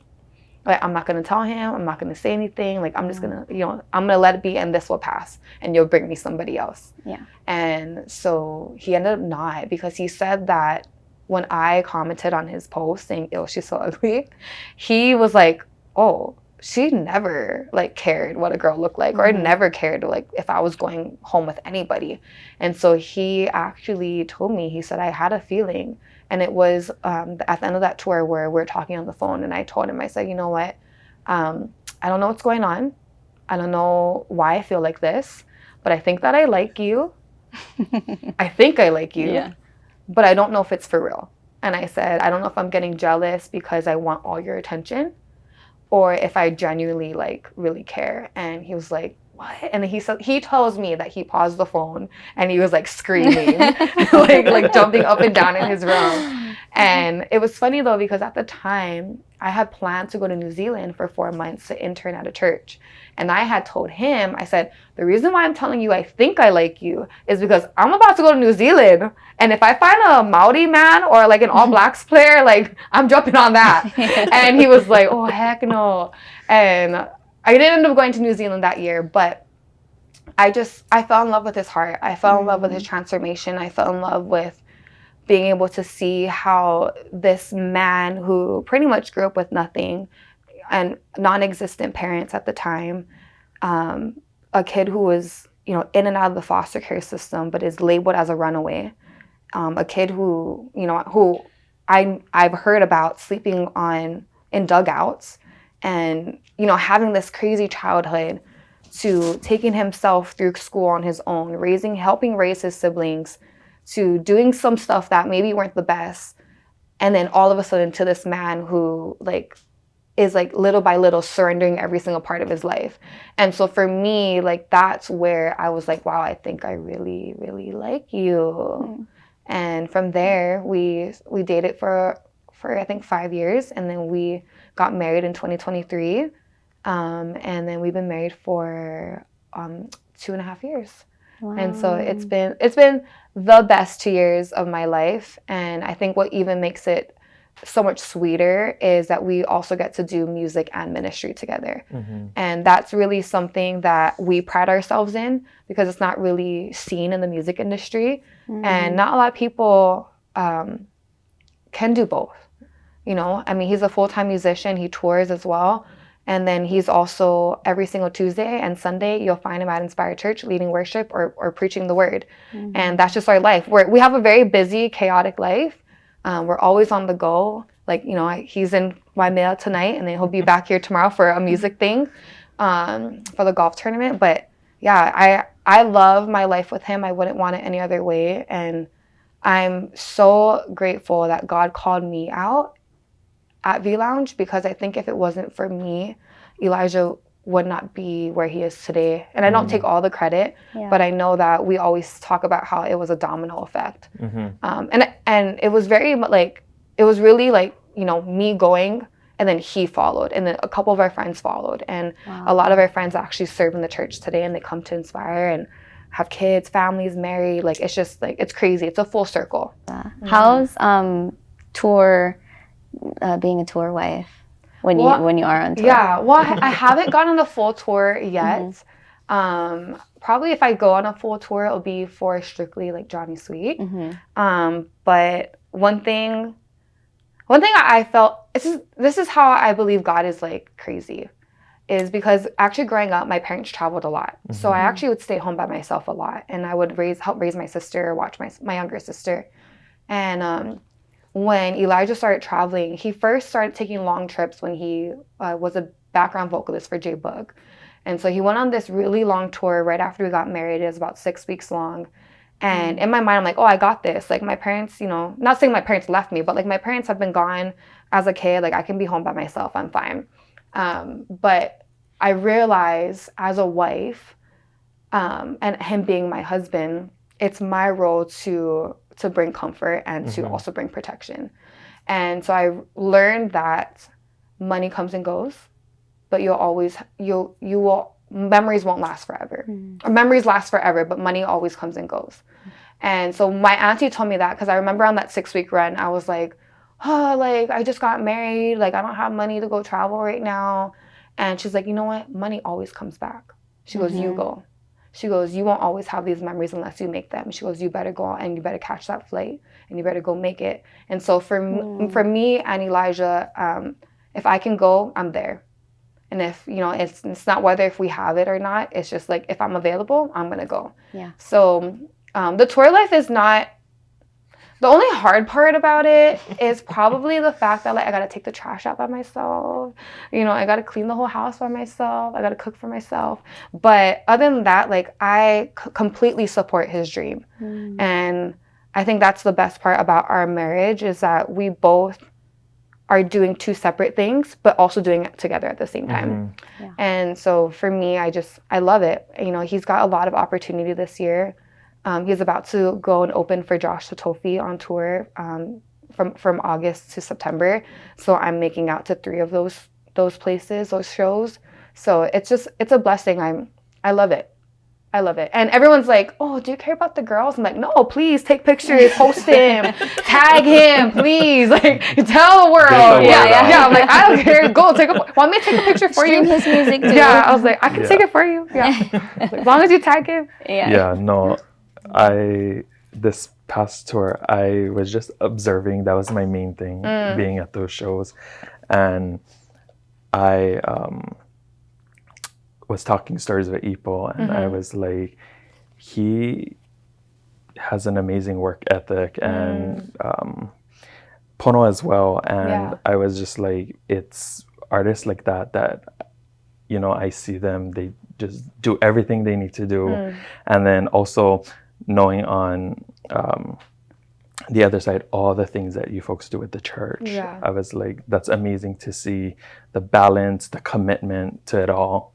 Like, I'm not going to tell him. I'm not going to say anything. Like, I'm just going to, I'm going to let it be, and this will pass, and you'll bring me somebody else." Yeah. And so he ended up not, because he said that when I commented on his post saying, "Ew, she's so ugly," he was like, "Oh, she never, like, cared what a girl looked like, or never cared, like, if I was going home with anybody." And so he actually told me, he said, "I had a feeling." And it was at the end of that tour where we're talking on the phone, and I told him, I said, "You know what? I don't know what's going on. I don't know why I feel like this, but I think that I like you. I think I like you, but I don't know if it's for real." And I said, "I don't know if I'm getting jealous because I want all your attention, or if I genuinely, like, really care." And he was like, "What?" And he tells me that he paused the phone and he was, like, screaming, like jumping up and down in his room. And it was funny though, because at the time I had planned to go to New Zealand for 4 months to intern at a church. And I had told him, I said, "The reason why I'm telling you I think I like you is because I'm about to go to New Zealand. And if I find a Maori man or, like, an All Blacks player, like, I'm jumping on that." And he was like, "Oh, heck no." And I didn't end up going to New Zealand that year, but I fell in love with his heart. I fell in love with his transformation. I fell in love with being able to see how this man who pretty much grew up with nothing and non-existent parents at the time, a kid who was, in and out of the foster care system, but is labeled as a runaway, a kid who I've heard about sleeping in dugouts, and, having this crazy childhood, to taking himself through school on his own, helping raise his siblings, to doing some stuff that maybe weren't the best. And then all of a sudden to this man who, like, is, like, little by little surrendering every single part of his life. And so for me, like, that's where I was like, wow, I think I really, really like you. And from there, we dated for I think 5 years, and then we got married in 2023. And then we've been married for 2.5 years. Wow. And so it's been the best 2 years of my life. And I think what even makes it so much sweeter is that we also get to do music and ministry together. And that's really something that we pride ourselves in, because it's not really seen in the music industry. And not a lot of people can do both. I mean, he's a full-time musician. He tours as well. And then he's also, every single Tuesday and Sunday, you'll find him at Inspired Church leading worship or preaching the word. And that's just our life. We have a very busy, chaotic life. We're always on the go. Like, he's in Waimea tonight, and then he'll be back here tomorrow for a music thing for the golf tournament. But yeah, I love my life with him. I wouldn't want it any other way. And I'm so grateful that God called me out at V Lounge, because I think if it wasn't for me, Elijah would not be where he is today. And I don't take all the credit, but I know that we always talk about how it was a domino effect. And it was very, like, it was really like, me going, and then he followed, and then a couple of our friends followed. And a lot of our friends actually serve in the church today, and they come to Inspire and have kids, families, married. Like, it's just, like, it's crazy. It's a full circle. How's being a tour wife when you are on tour? Yeah, well, I haven't gone on a full tour yet. Probably if I go on a full tour, it'll be for strictly, like, Johnny Sweet. But one thing I felt, this is how I believe God is, like, crazy, is because actually growing up, my parents traveled a lot. So I actually would stay home by myself a lot, and I would help raise my sister, watch my younger sister. And when Elijah started traveling, he first started taking long trips when he was a background vocalist for J-Bug. And so he went on this really long tour right after we got married. It was about 6 weeks long. And in my mind, I'm like, oh, I got this. Like, my parents, you know, not saying my parents left me, but like my parents have been gone as a kid. Like, I can be home by myself. I'm fine. But I realized as a wife, and him being my husband, it's my role to bring comfort and to also bring protection. And so I learned that money comes and goes, but memories won't last forever. Or memories last forever, but money always comes and goes. And so my auntie told me that, because I remember on that 6-week run, I was like, oh, like, I just got married. Like, I don't have money to go travel right now. And she's like, you know what? Money always comes back. She goes, you go. She goes, you won't always have these memories unless you make them. She goes, you better go and you better catch that flight and you better go make it. And so for me and Elijah, if I can go, I'm there. And if, you know, it's not whether if we have it or not, it's just like, if I'm available, I'm going to go. Yeah. So the tour life is not, the only hard part about it is probably the fact that, like, I got to take the trash out by myself. You know, I got to clean the whole house by myself. I got to cook for myself. But other than that, like, I completely support his dream. And I think that's the best part about our marriage, is that we both are doing two separate things, but also doing it together at the same time. Yeah. And so for me, I love it. You know, he's got a lot of opportunity this year. He's about to go and open for Josh Satofi on tour from August to September. So I'm making out to 3 of those places, those shows. So it's a blessing. I love it. I love it. And everyone's like, oh, do you care about the girls? I'm like, no, please take pictures, post him, tag him, please. Like, tell the world. Yeah. I'm like, I don't care. Go want me to take a picture for Stream you? his music too. Yeah. I was like, I can take it for you. Yeah. Like, as long as you tag him. Yeah, no. This past tour, I was just observing. That was my main thing, being at those shows. And I was talking stories with Ipo, and I was like, he has an amazing work ethic, and Pono as well. And I was just like, it's artists like that, you know, I see them, they just do everything they need to do. And then also knowing on the other side, all the things that you folks do with the church. I was like, that's amazing to see the balance, the commitment to it all.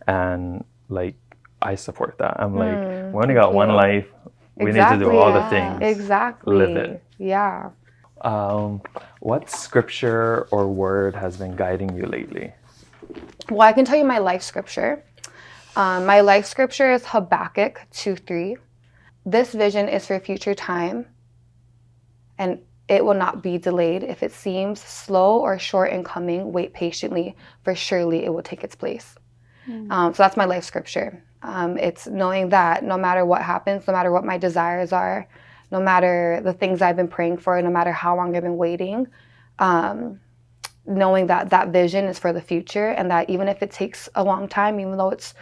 And like, I support that. I'm like, we only got one life. We need to do all the things. Exactly. Live it. Yeah. What scripture or word has been guiding you lately? Well, I can tell you my life scripture. My life scripture is Habakkuk 2:3. This vision is for future time, and it will not be delayed. If it seems slow or short in coming, wait patiently, for surely it will take its place. So that's my life scripture. It's knowing that no matter what happens, no matter what my desires are, no matter the things I've been praying for, no matter how long I've been waiting, knowing that vision is for the future, and that even if it takes a long time, even though it's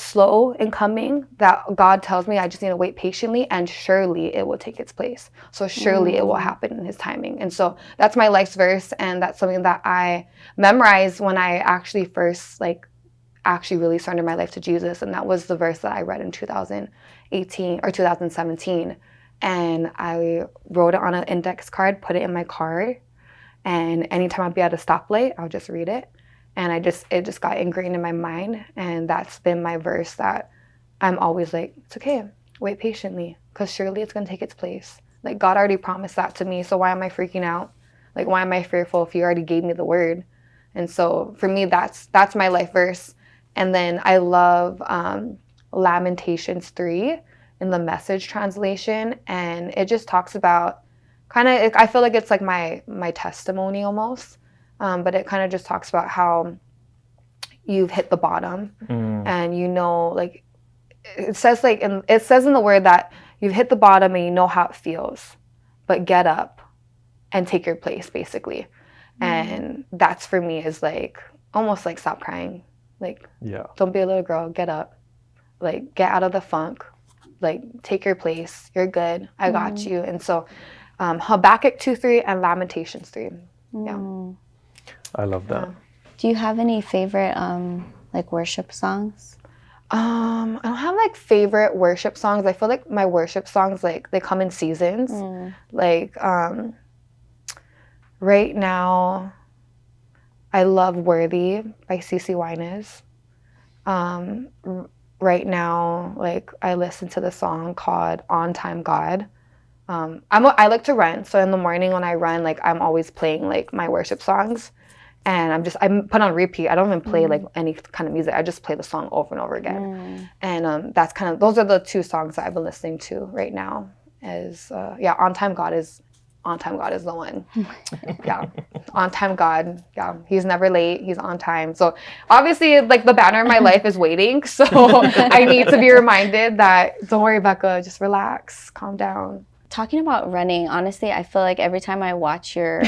slow in coming, that God tells me I just need to wait patiently, and surely it will take its place. So surely it will happen in his timing. And so that's my life's verse, and that's something that I memorized when I actually first really surrendered my life to Jesus. And that was the verse that I read in 2018 or 2017. And I wrote it on an index card, put it in my car, and anytime I'd be at a stoplight, I'll just read it. And it just got ingrained in my mind. And that's been my verse that I'm always like, it's okay, wait patiently, because surely it's going to take its place. Like, God already promised that to me, so why am I freaking out? Like, why am I fearful if he already gave me the word? And so for me, that's my life verse. And then I love Lamentations 3 in the Message translation. And it just talks about I feel like it's like my testimony almost. But it kind of just talks about how you've hit the bottom, and you know, like it says in the word that you've hit the bottom and you know how it feels, but get up and take your place, basically. And that's for me is like, almost like stop crying. Like, Yeah. don't be a little girl. Get up. Like, get out of the funk. Like, take your place. You're good. I got you. And so Habakkuk 2:3 and Lamentations 3. Yeah. I love that. Do you have any favorite like worship songs? I don't have like favorite worship songs. I feel like my worship songs, like, they come in seasons. Like, right now, I love Worthy by CeCe Winans. Right now, like, I listen to the song called On Time God. I like to run, so in the morning when I run, like, I'm always playing like my worship songs, and I'm put on repeat. I don't even play like any kind of music. I just play the song over and over again, and that's kind of, those are the two songs that I've been listening to right now. Is On Time God is the one. Yeah, On Time God. Yeah, he's never late. He's on time. So obviously, like, the banner of my life is waiting. So I need to be reminded that, don't worry, Bekah, just relax, calm down. Talking about running, honestly, I feel like every time I watch your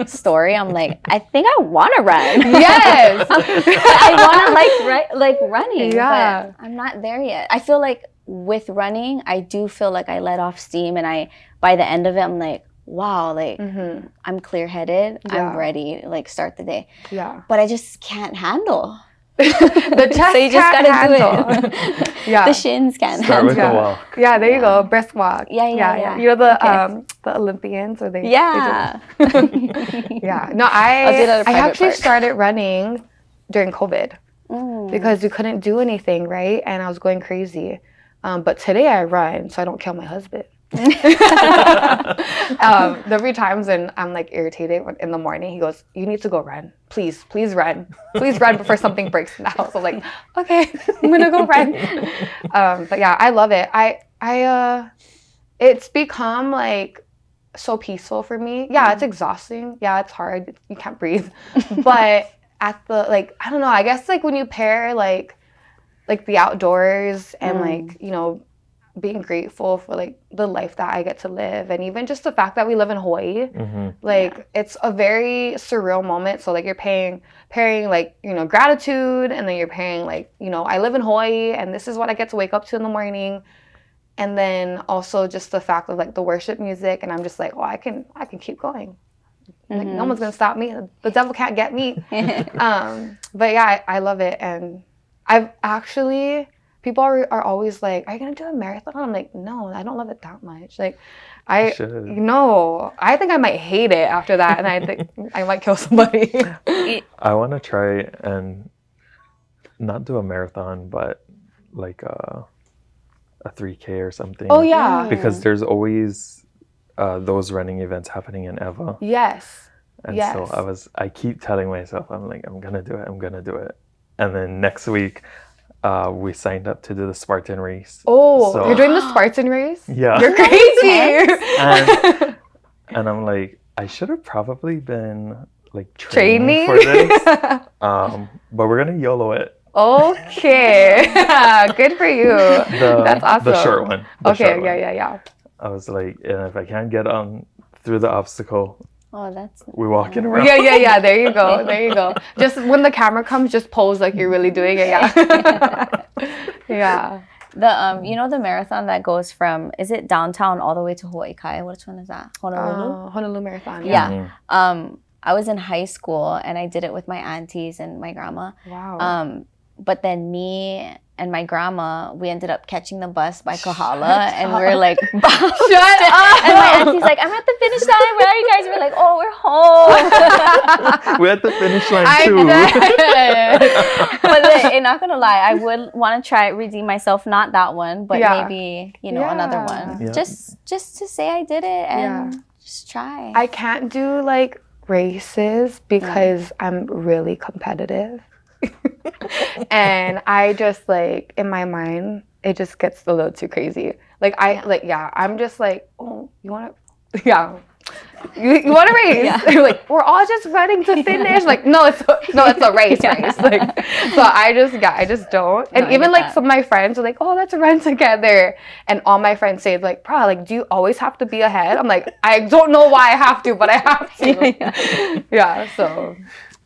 story, I'm like, I think I want to run. Yes, I want to like running, yeah, but I'm not there yet. I feel like with running, I do feel like I let off steam, and by the end of it, I'm like, wow, like I'm clear-headed, I'm ready, like, start the day. Yeah, but I just can't handle. The chest, so you just gotta do it. Yeah, the shins can't Start handle. with the walk. Yeah, there you go, brisk walk. Yeah. You know the Olympians, or they Yeah. Yeah. No, I actually started running during COVID because we couldn't do anything, right? And I was going crazy. But today I run so I don't kill my husband. There'll be times when I'm like irritated in the morning. He goes, "You need to go run. Please run. Please run before something breaks in the house." I'm like, okay, I'm gonna go run. But yeah, I love it. It's become like so peaceful for me. Yeah, it's exhausting. Yeah, it's hard. You can't breathe. But at the, like, I don't know, I guess, like, when you pair like the outdoors and like, you know, being grateful for like the life that I get to live, and even just the fact that we live in Hawaii, like, it's a very surreal moment. So like, you're pairing like, you know, gratitude, and then you're pairing like, you know, I live in Hawaii and this is what I get to wake up to in the morning, and then also just the fact of like the worship music, and I'm just like, oh, I can keep going. Like, no one's gonna stop me. The devil can't get me. But yeah, I love it. And I've actually, people are always like, are you gonna do a marathon? I'm like, no, I don't love it that much. Like, I think I might hate it after that, and I think I might kill somebody. I want to try and not do a marathon, but like a 3K or something. Oh yeah, because there's always those running events happening in Eva. Yes. And so I keep telling myself, I'm like, I'm gonna do it. And then next week, we signed up to do the Spartan race. Oh, so, you're doing the Spartan race? Yeah. You're crazy. and I'm like, I should have probably been like training for this. But we're gonna YOLO it. Okay. Good for you. That's awesome. The short one. Yeah. I was like, and if I can't get on through the obstacle, we're walking around. Yeah. There you go. Just when the camera comes, just pose like you're really doing it. Yeah. Yeah. The you know, the marathon that goes from, is it downtown all the way to Hawaii Kai? Which one is that? Honolulu? Honolulu Marathon. Yeah. I was in high school and I did it with my aunties and my grandma. Wow. But then me and my grandma, we ended up catching the bus by Kahala, and we were like, shut up! And my auntie's like, I'm at the finish line. Where are you guys? We're like, oh, we're home. We're at the finish line too. But then, not gonna lie, I would want to try redeem myself. Not that one, but maybe another one. Yeah. Just to say I did it and just try. I can't do like races because I'm really competitive. And I just, like, in my mind, it just gets a little too crazy. Like, I'm just like, oh, you want to, you want to race? Yeah. Like, we're all just running to finish. Like, no, it's a race. Like, so I just don't. And even like some of my friends are like, oh, let's run together. And all my friends say like, bro, like, do you always have to be ahead? I'm like, I don't know why I have to, but I have to. Yeah. So.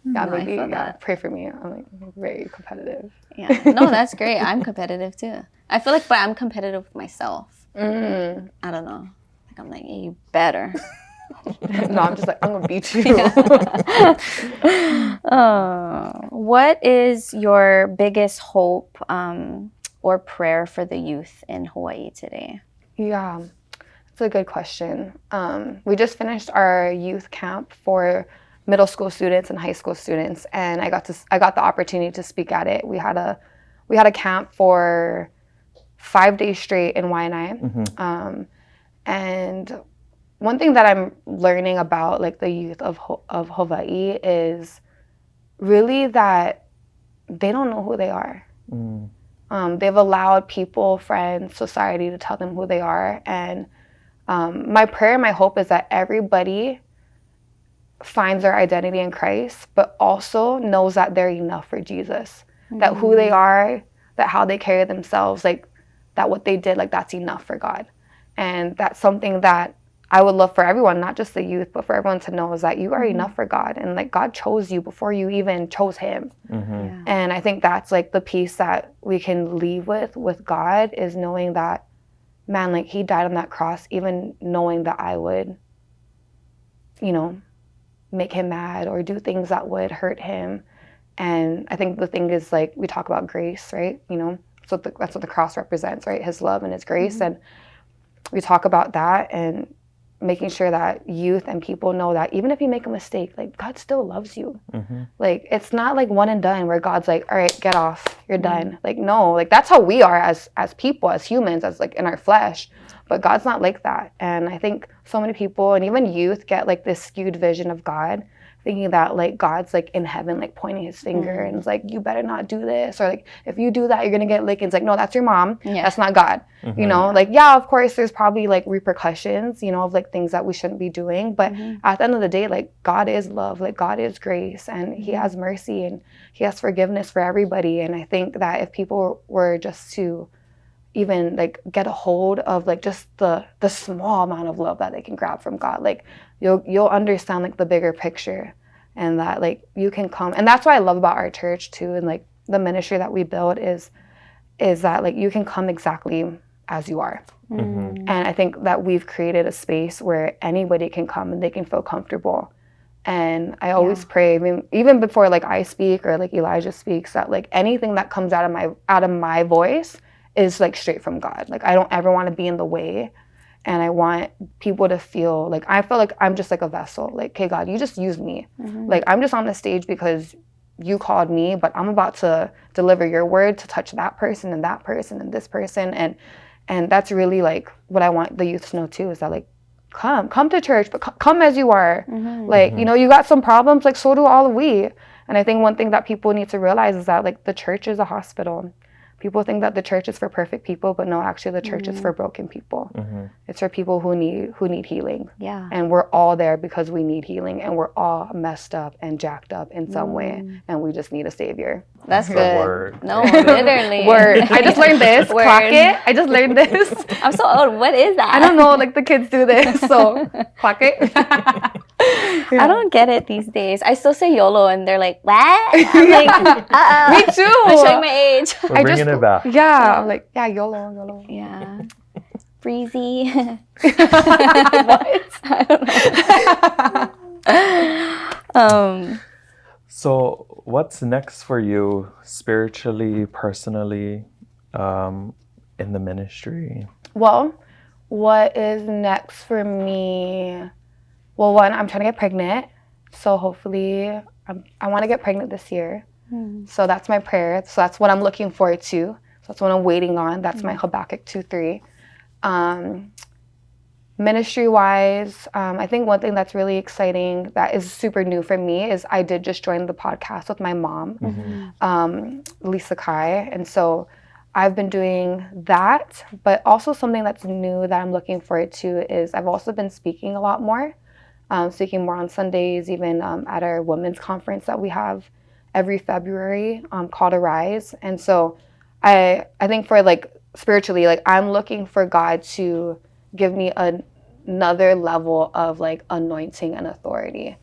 Yeah, No, I maybe feel that. pray for me. I'm like very competitive. Yeah. No, that's great. I'm competitive too. I feel like, but I'm competitive with myself. I don't know. Like I'm like, hey, you better. No, I'm just like, I'm gonna beat you. What is your biggest hope or prayer for the youth in Hawaii today? Yeah, it's a good question. We just finished our youth camp for middle school students and high school students, and I got the opportunity to speak at it. We had a camp for 5 days straight in Waianae, and one thing that I'm learning about like the youth of Hawaii is really that they don't know who they are. They've allowed people, friends, society to tell them who they are. And my prayer and my hope is that everybody finds their identity in Christ, but also knows that they're enough for Jesus. That who they are, that how they carry themselves, like that what they did, like that's enough for God. And that's something that I would love for everyone, not just the youth, but for everyone to know is that you are enough for God. And like God chose you before you even chose him. Yeah. And I think that's like the piece that we can leave with God is knowing that, man, like he died on that cross, even knowing that I would, you know, make him mad or do things that would hurt him. And I think the thing is like, we talk about grace, right? You know, so that's what the cross represents, right? His love and his grace. And we talk about that and making sure that youth and people know that even if you make a mistake, like God still loves you. Like it's not like one and done where God's like, all right, get off, you're done. Like no, like that's how we are as people, as humans, as like in our flesh. But God's not like that. And I think so many people and even youth get like this skewed vision of God, thinking that like God's like in heaven, like pointing his finger and it's like, you better not do this. Or like, if you do that, you're going to get licked. It's like, no, that's your mom. Yeah. That's not God. You know, like, yeah, of course, there's probably like repercussions, you know, of like things that we shouldn't be doing. But at the end of the day, like God is love, like God is grace and he has mercy and he has forgiveness for everybody. And I think that if people were just to even like get a hold of like just the small amount of love that they can grab from God, like you'll understand like the bigger picture and that like you can come. And that's what I love about our church too. And like the ministry that we build is that like you can come exactly as you are. And I think that we've created a space where anybody can come and they can feel comfortable. And I always pray, I mean, even before like I speak or like Elijah speaks, that like anything that comes out of my voice is like straight from God. Like I don't ever want to be in the way. And I want people to feel like, I feel like I'm just like a vessel. Like, okay, God, you just use me. Like I'm just on the stage because you called me, but I'm about to deliver your word to touch that person and this person. And that's really like what I want the youth to know too, is that like, come to church, but come as you are. Like, you know, you got some problems, like so do all of we. And I think one thing that people need to realize is that like the church is a hospital. People think that the church is for perfect people, but no, actually the church is for broken people. It's for people who need healing. Yeah. And we're all there because we need healing and we're all messed up and jacked up in some way and we just need a savior. That's good. Word. No, literally. Word. I just learned this. Clock it. I just learned this. I'm so old. What is that? I don't know, like the kids do this, so clock it. I don't get it these days. I still say YOLO and they're like, what? I'm like, Me too. I'm showing my age. We're bringing it back. Yeah, I'm like, yeah, YOLO. Yeah. Breezy. What? I don't know. So what's next for you spiritually, personally, in the ministry? Well, what is next for me? Well, one, I'm trying to get pregnant. So hopefully, I want to get pregnant this year. So that's my prayer. So that's what I'm looking forward to. So that's what I'm waiting on. That's my Habakkuk 2:3. Ministry-wise, I think one thing that's really exciting that is super new for me is I did just join the podcast with my mom, Lisa Kai. And so I've been doing that, but also something that's new that I'm looking forward to is I've also been speaking a lot more, speaking more on Sundays, even at our women's conference that we have every February called Arise. And so I think for like spiritually, like I'm looking for God to give me a another level of like anointing and authority.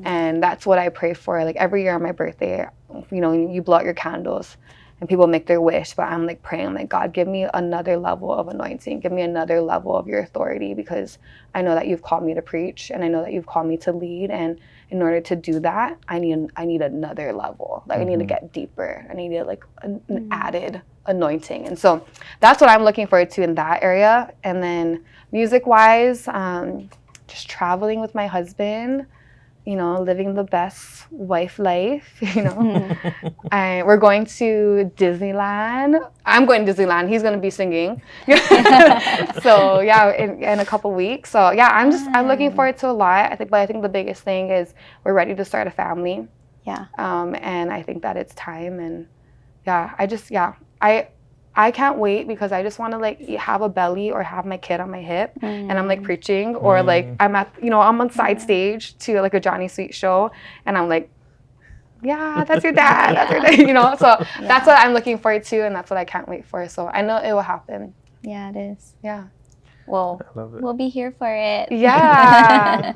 And that's what I pray for. Like every year on my birthday, you know, you blow out your candles and people make their wish, but I'm like praying, like, God, give me another level of anointing. Give me another level of your authority, because I know that you've called me to preach, and I know that you've called me to lead. And in order to do that, I need another level. Like I need to get deeper. I need like an added anointing. And so that's what I'm looking forward to in that area. And then music-wise, just traveling with my husband, you know, living the best wife life, you know. We're going to Disneyland. I'm going to Disneyland. He's going to be singing. So yeah, in a couple weeks. So yeah, I'm looking forward to a lot. But I think the biggest thing is we're ready to start a family. Yeah. And I think that it's time. And yeah, I can't wait, because I just want to like have a belly or have my kid on my hip and I'm like preaching, or like I'm on side stage to like a Johnny Sweet show and I'm like, yeah, that's your dad, that's your dad, you know? So that's what I'm looking forward to, and that's what I can't wait for. So I know it will happen. Yeah, it is. Yeah. Well, we'll be here for it. Yeah.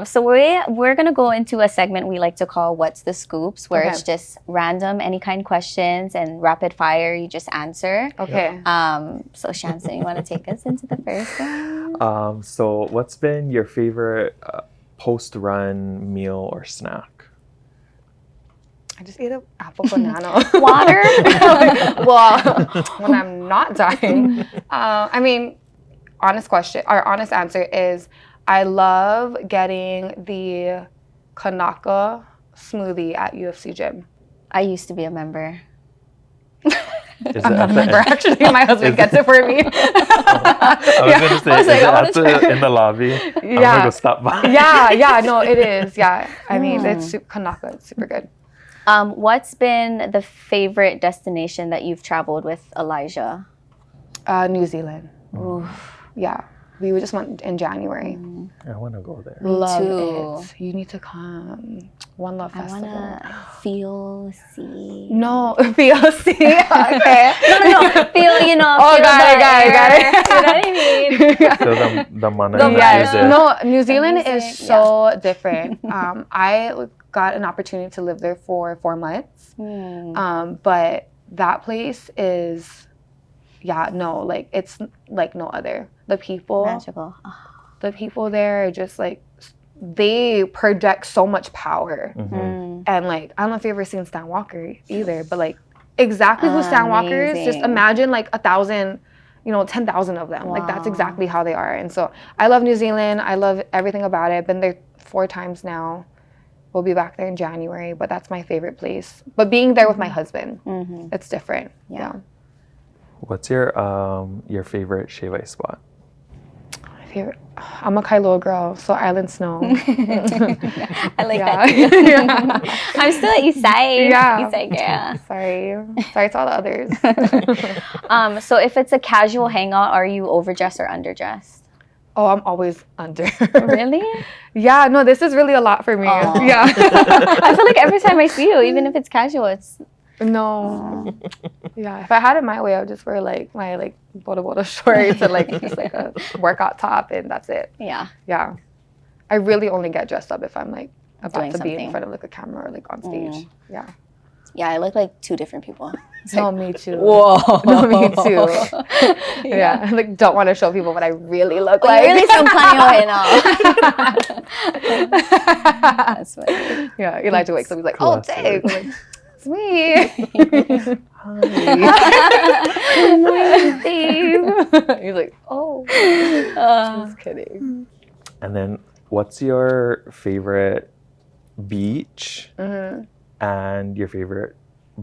So we're going to go into a segment we like to call What's the Scoops, where it's just random, any kind questions and rapid fire, you just answer. Okay. So Shanson, you want to take us into the first one? So what's been your favorite post-run meal or snack? I just ate an apple banana. Water? Well, when I'm not dying. I mean, honest answer is I love getting the Kanaka smoothie at UFC gym. I used to be a member. I'm not a member, actually. My husband gets it for me. I was going to say, in the lobby? Yeah. I'm going to go stop by. Yeah, no, it is. Yeah, I mean, it's Kanaka. It's super good. What's been the favorite destination that you've traveled with Elijah? New Zealand. Oof. Yeah, we just went in January. I want to go there. Love it. You need to come. One Love Festival. I want to feel, see. No, feel, see. Okay. No. Feel, you know. Oh, feel got it. You know what I mean? So the mana yes. No, New Zealand is so different. I got an opportunity to live there for 4 months. But that place is, like it's like no other. The people, magical. The people there are just like, they project so much power. And like, I don't know if you've ever seen Stan Walker either, but like exactly who Stan Walker is, just imagine like 1,000, 10,000 of them. Wow. Like that's exactly how they are. And so I love New Zealand. I love everything about it. I've been there 4 times now. We'll be back there in January, but that's my favorite place. But being there with my husband, it's different. Yeah. What's your favorite shave ice spot? My favorite, I'm a Kailua girl, so Island Snow. I like that. I'm still at East Side. Yeah. East Side girl. Sorry to all the others. So if it's a casual hangout, are you overdressed or underdressed? Oh, I'm always under. Really? Yeah, no, this is really a lot for me. Aww. Yeah. I feel like every time I see you, even if it's casual, it's... No. Yeah, if I had it my way, I would just wear like my like boda shorts and like just like a workout top, and that's it. Yeah. Yeah. I really only get dressed up if I'm like about doing to something. be in front of like a camera or like on stage. Yeah. Yeah, I look like 2 different people. No, me too. Whoa. No, me too. Yeah. I like don't want to show people what I really look like. You really sound funny right now. That's funny. Yeah, Elijah wakes up, he's like, oh, dang. I'm like, it's me. Hi. Steve. He's like, oh. Just kidding. And then what's your favorite beach and your favorite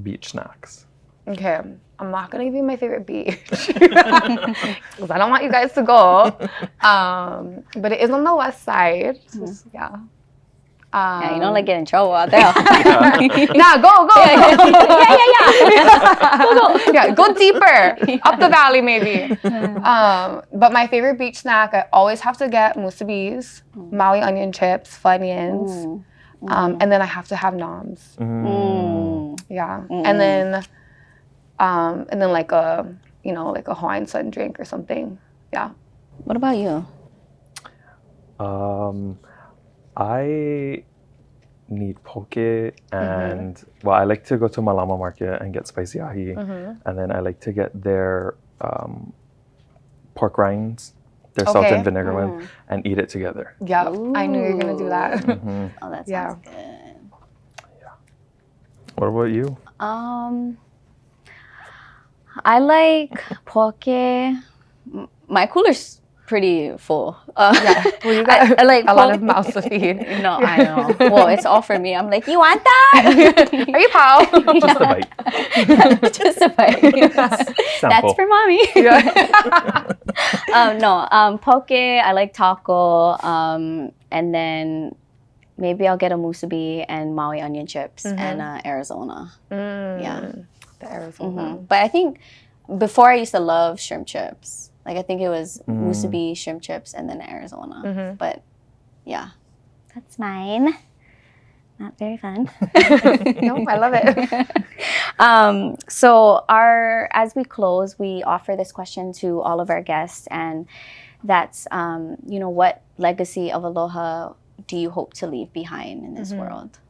beach snacks? Okay, I'm not gonna give you my favorite beach because I don't want you guys to go. But it is on the west side. Yeah. Yeah, you don't like get in trouble out there. Nah, go. Go. Yeah, go deeper up the valley maybe. But my favorite beach snack, I always have to get musubis, Maui onion chips, Funyuns, and then I have to have noms. Yeah, and then like a like a Hawaiian sun drink or something. Yeah. What about you? I need poke and well, I like to go to Malama Market and get spicy ahi, and then I like to get their pork rinds, their salt and vinegar one, and eat it together. Yeah, I knew you were gonna do that. Oh, that sounds good. Yeah. What about you? I like poke. My cooler's pretty full. Well, you got I like a lot of mouths to feed. No, I know. Well, it's all for me. I'm like, you want that? Are you pal? Just a bite. Just a bite. That's for mommy. Poke. I like taco. And then maybe I'll get a musubi and Maui onion chips and Arizona. Yeah. The Arizona. But I think before I used to love shrimp chips. Like I think it was musubi, shrimp chips, and then Arizona. But yeah, that's mine. Not very fun. No, I love it. So as we close, we offer this question to all of our guests, and that's what legacy of Aloha do you hope to leave behind in this world?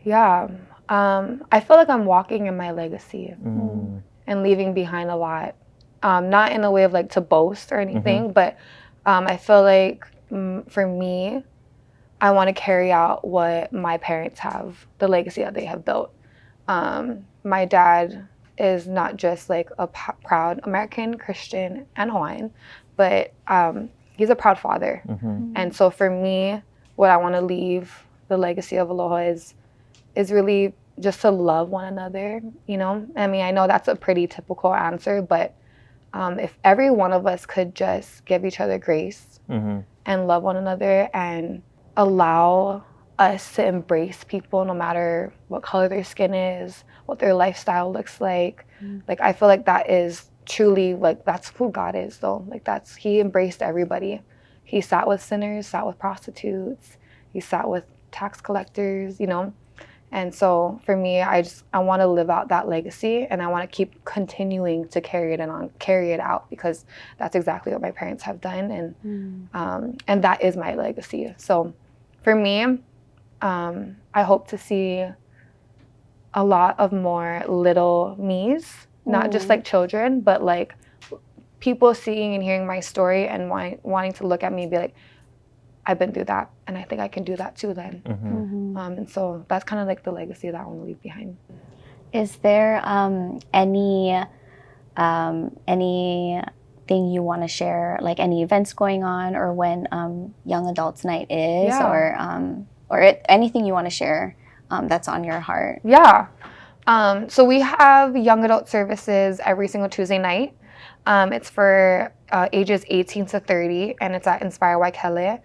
Yeah. I feel like I'm walking in my legacy and leaving behind a lot. Not in a way of like to boast or anything, but I feel like for me, I want to carry out what my parents have, the legacy that they have built. My dad is not just like a proud American, Christian, and Hawaiian, but he's a proud father. And so for me, what I want to leave the legacy of Aloha is really just to love one another, you know? I mean, I know that's a pretty typical answer, but if every one of us could just give each other grace and love one another and allow us to embrace people no matter what color their skin is, what their lifestyle looks like. Like, I feel like that is truly, like, that's who God is, though. Like, he embraced everybody. He sat with sinners, sat with prostitutes, he sat with tax collectors, you know? And so for me, I want to live out that legacy, and I want to keep continuing to carry it out, because that's exactly what my parents have done, and that is my legacy. So for me, I hope to see a lot of more little me's, not just like children, but like people seeing and hearing my story and wanting to look at me and be like, I've been through that, and I think I can do that too then. And so that's kind of like the legacy that I want to leave behind. Is there anything you want to share, like any events going on, or when Young Adults Night is, or anything you want to share that's on your heart? Yeah. So we have Young Adult services every single Tuesday night. It's for ages 18 to 30, and it's at Inspire Waikele.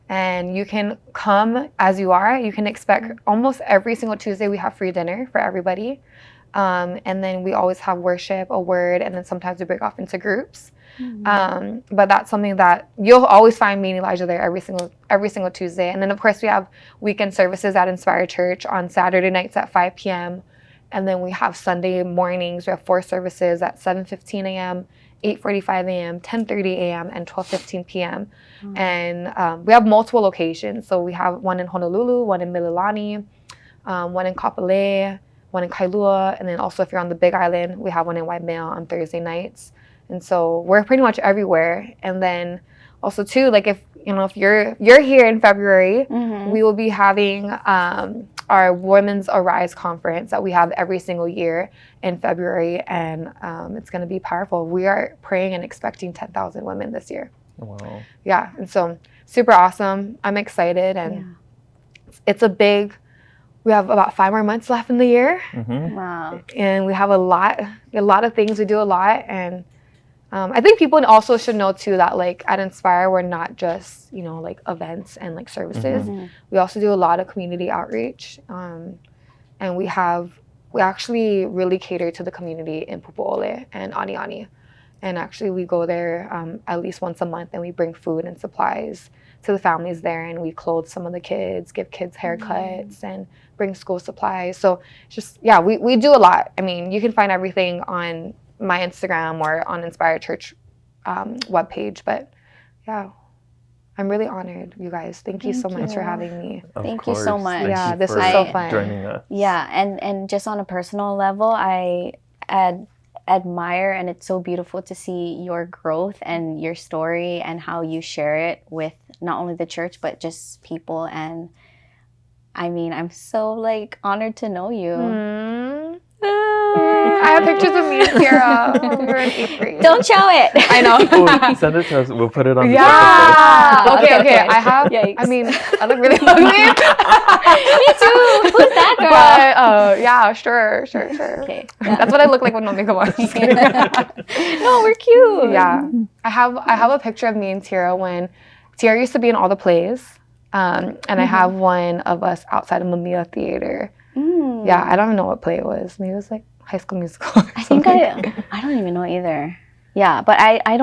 And you can come as you are. You can expect almost every single Tuesday we have free dinner for everybody. And then we always have worship, a word, and then sometimes we break off into groups. But that's something that you'll always find me and Elijah there every single Tuesday. And then of course we have weekend services at Inspire Church on Saturday nights at 5 p.m. And then we have Sunday mornings. We have 4 services at 7:15 a.m., 8:45 a.m., 10:30 a.m., and 12:15 p.m. And we have multiple locations. So we have one in Honolulu, one in Mililani, one in Kapolei, one in Kailua, and then also if you're on the Big Island, we have one in Waimea on Thursday nights. And so we're pretty much everywhere. And then also too, like if you're here in February, we will be having our Women's Arise conference that we have every single year in February, and it's going to be powerful. We are praying and expecting 10,000 women this year. Wow. Yeah, and so super awesome. I'm excited, and it's we have about 5 more months left in the year. Wow. And we have a lot of things. We do a lot, and I think people also should know too that like at Inspire, we're not just, like events and like services. We also do a lot of community outreach. And we actually really cater to the community in Pupu'ole and Aniani. And actually we go there at least once a month, and we bring food and supplies to the families there, and we clothe some of the kids, give kids haircuts, and bring school supplies. So just, we do a lot. I mean, you can find everything on my Instagram or on Inspire Church webpage, but I I'm really honored, you guys. Thank you so much for having me. Thank you so much. Yeah, this was so fun. Joining us. Yeah, and just on a personal level, I admire, and it's so beautiful to see your growth and your story and how you share it with not only the church but just people. And I mean, I'm so like honored to know you. I have pictures of me and Kira when we were in 8th grade. Don't show it. I know. Oh, send it to us. We'll put it on the Okay. I have. Yikes. I mean, I look really ugly. Me too. Who's that girl? But yeah, sure. Okay. That's what I look like with no makeup on. No, we're cute. Yeah, I have a picture of me and Tira when Tira used to be in all the plays, and I have one of us outside of Mamiya Theater. Yeah, I don't even know what play it was. Maybe it was like High School Musical. I think I don't even know either. Yeah, but I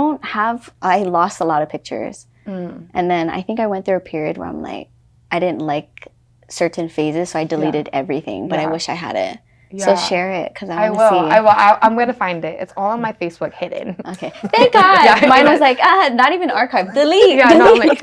lost a lot of pictures. And then I think I went through a period where I'm like, I didn't like certain phases, so I deleted everything, but I wish I had it. So share it, because I want to see. I will. I'm going to find it. It's all on my Facebook hidden. Okay. Thank God. Mine was like, not even archived. Delete. Yeah, no, I'm like,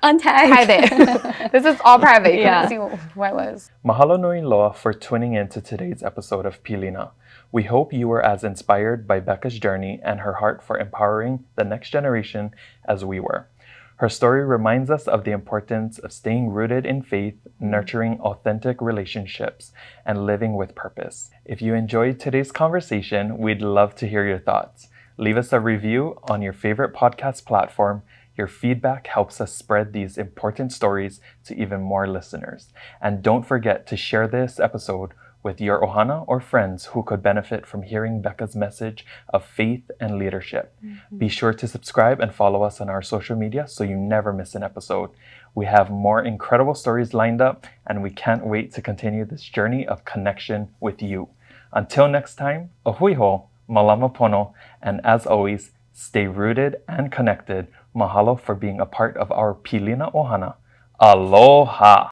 untagged. Private. This is all private. You can't see what it was. Mahalo nui loa for tuning in to today's episode of Pilina. We hope you were as inspired by Bekah's journey and her heart for empowering the next generation as we were. Her story reminds us of the importance of staying rooted in faith, nurturing authentic relationships, and living with purpose. If you enjoyed today's conversation, we'd love to hear your thoughts. Leave us a review on your favorite podcast platform. Your feedback helps us spread these important stories to even more listeners. And don't forget to share this episode with your ohana or friends who could benefit from hearing Bekah's message of faith and leadership. Be sure to subscribe and follow us on our social media so you never miss an episode. We have more incredible stories lined up, and we can't wait to continue this journey of connection with you. Until next time, ahui ho, malama pono, and as always, stay rooted and connected. Mahalo for being a part of our Pilina Ohana. Aloha!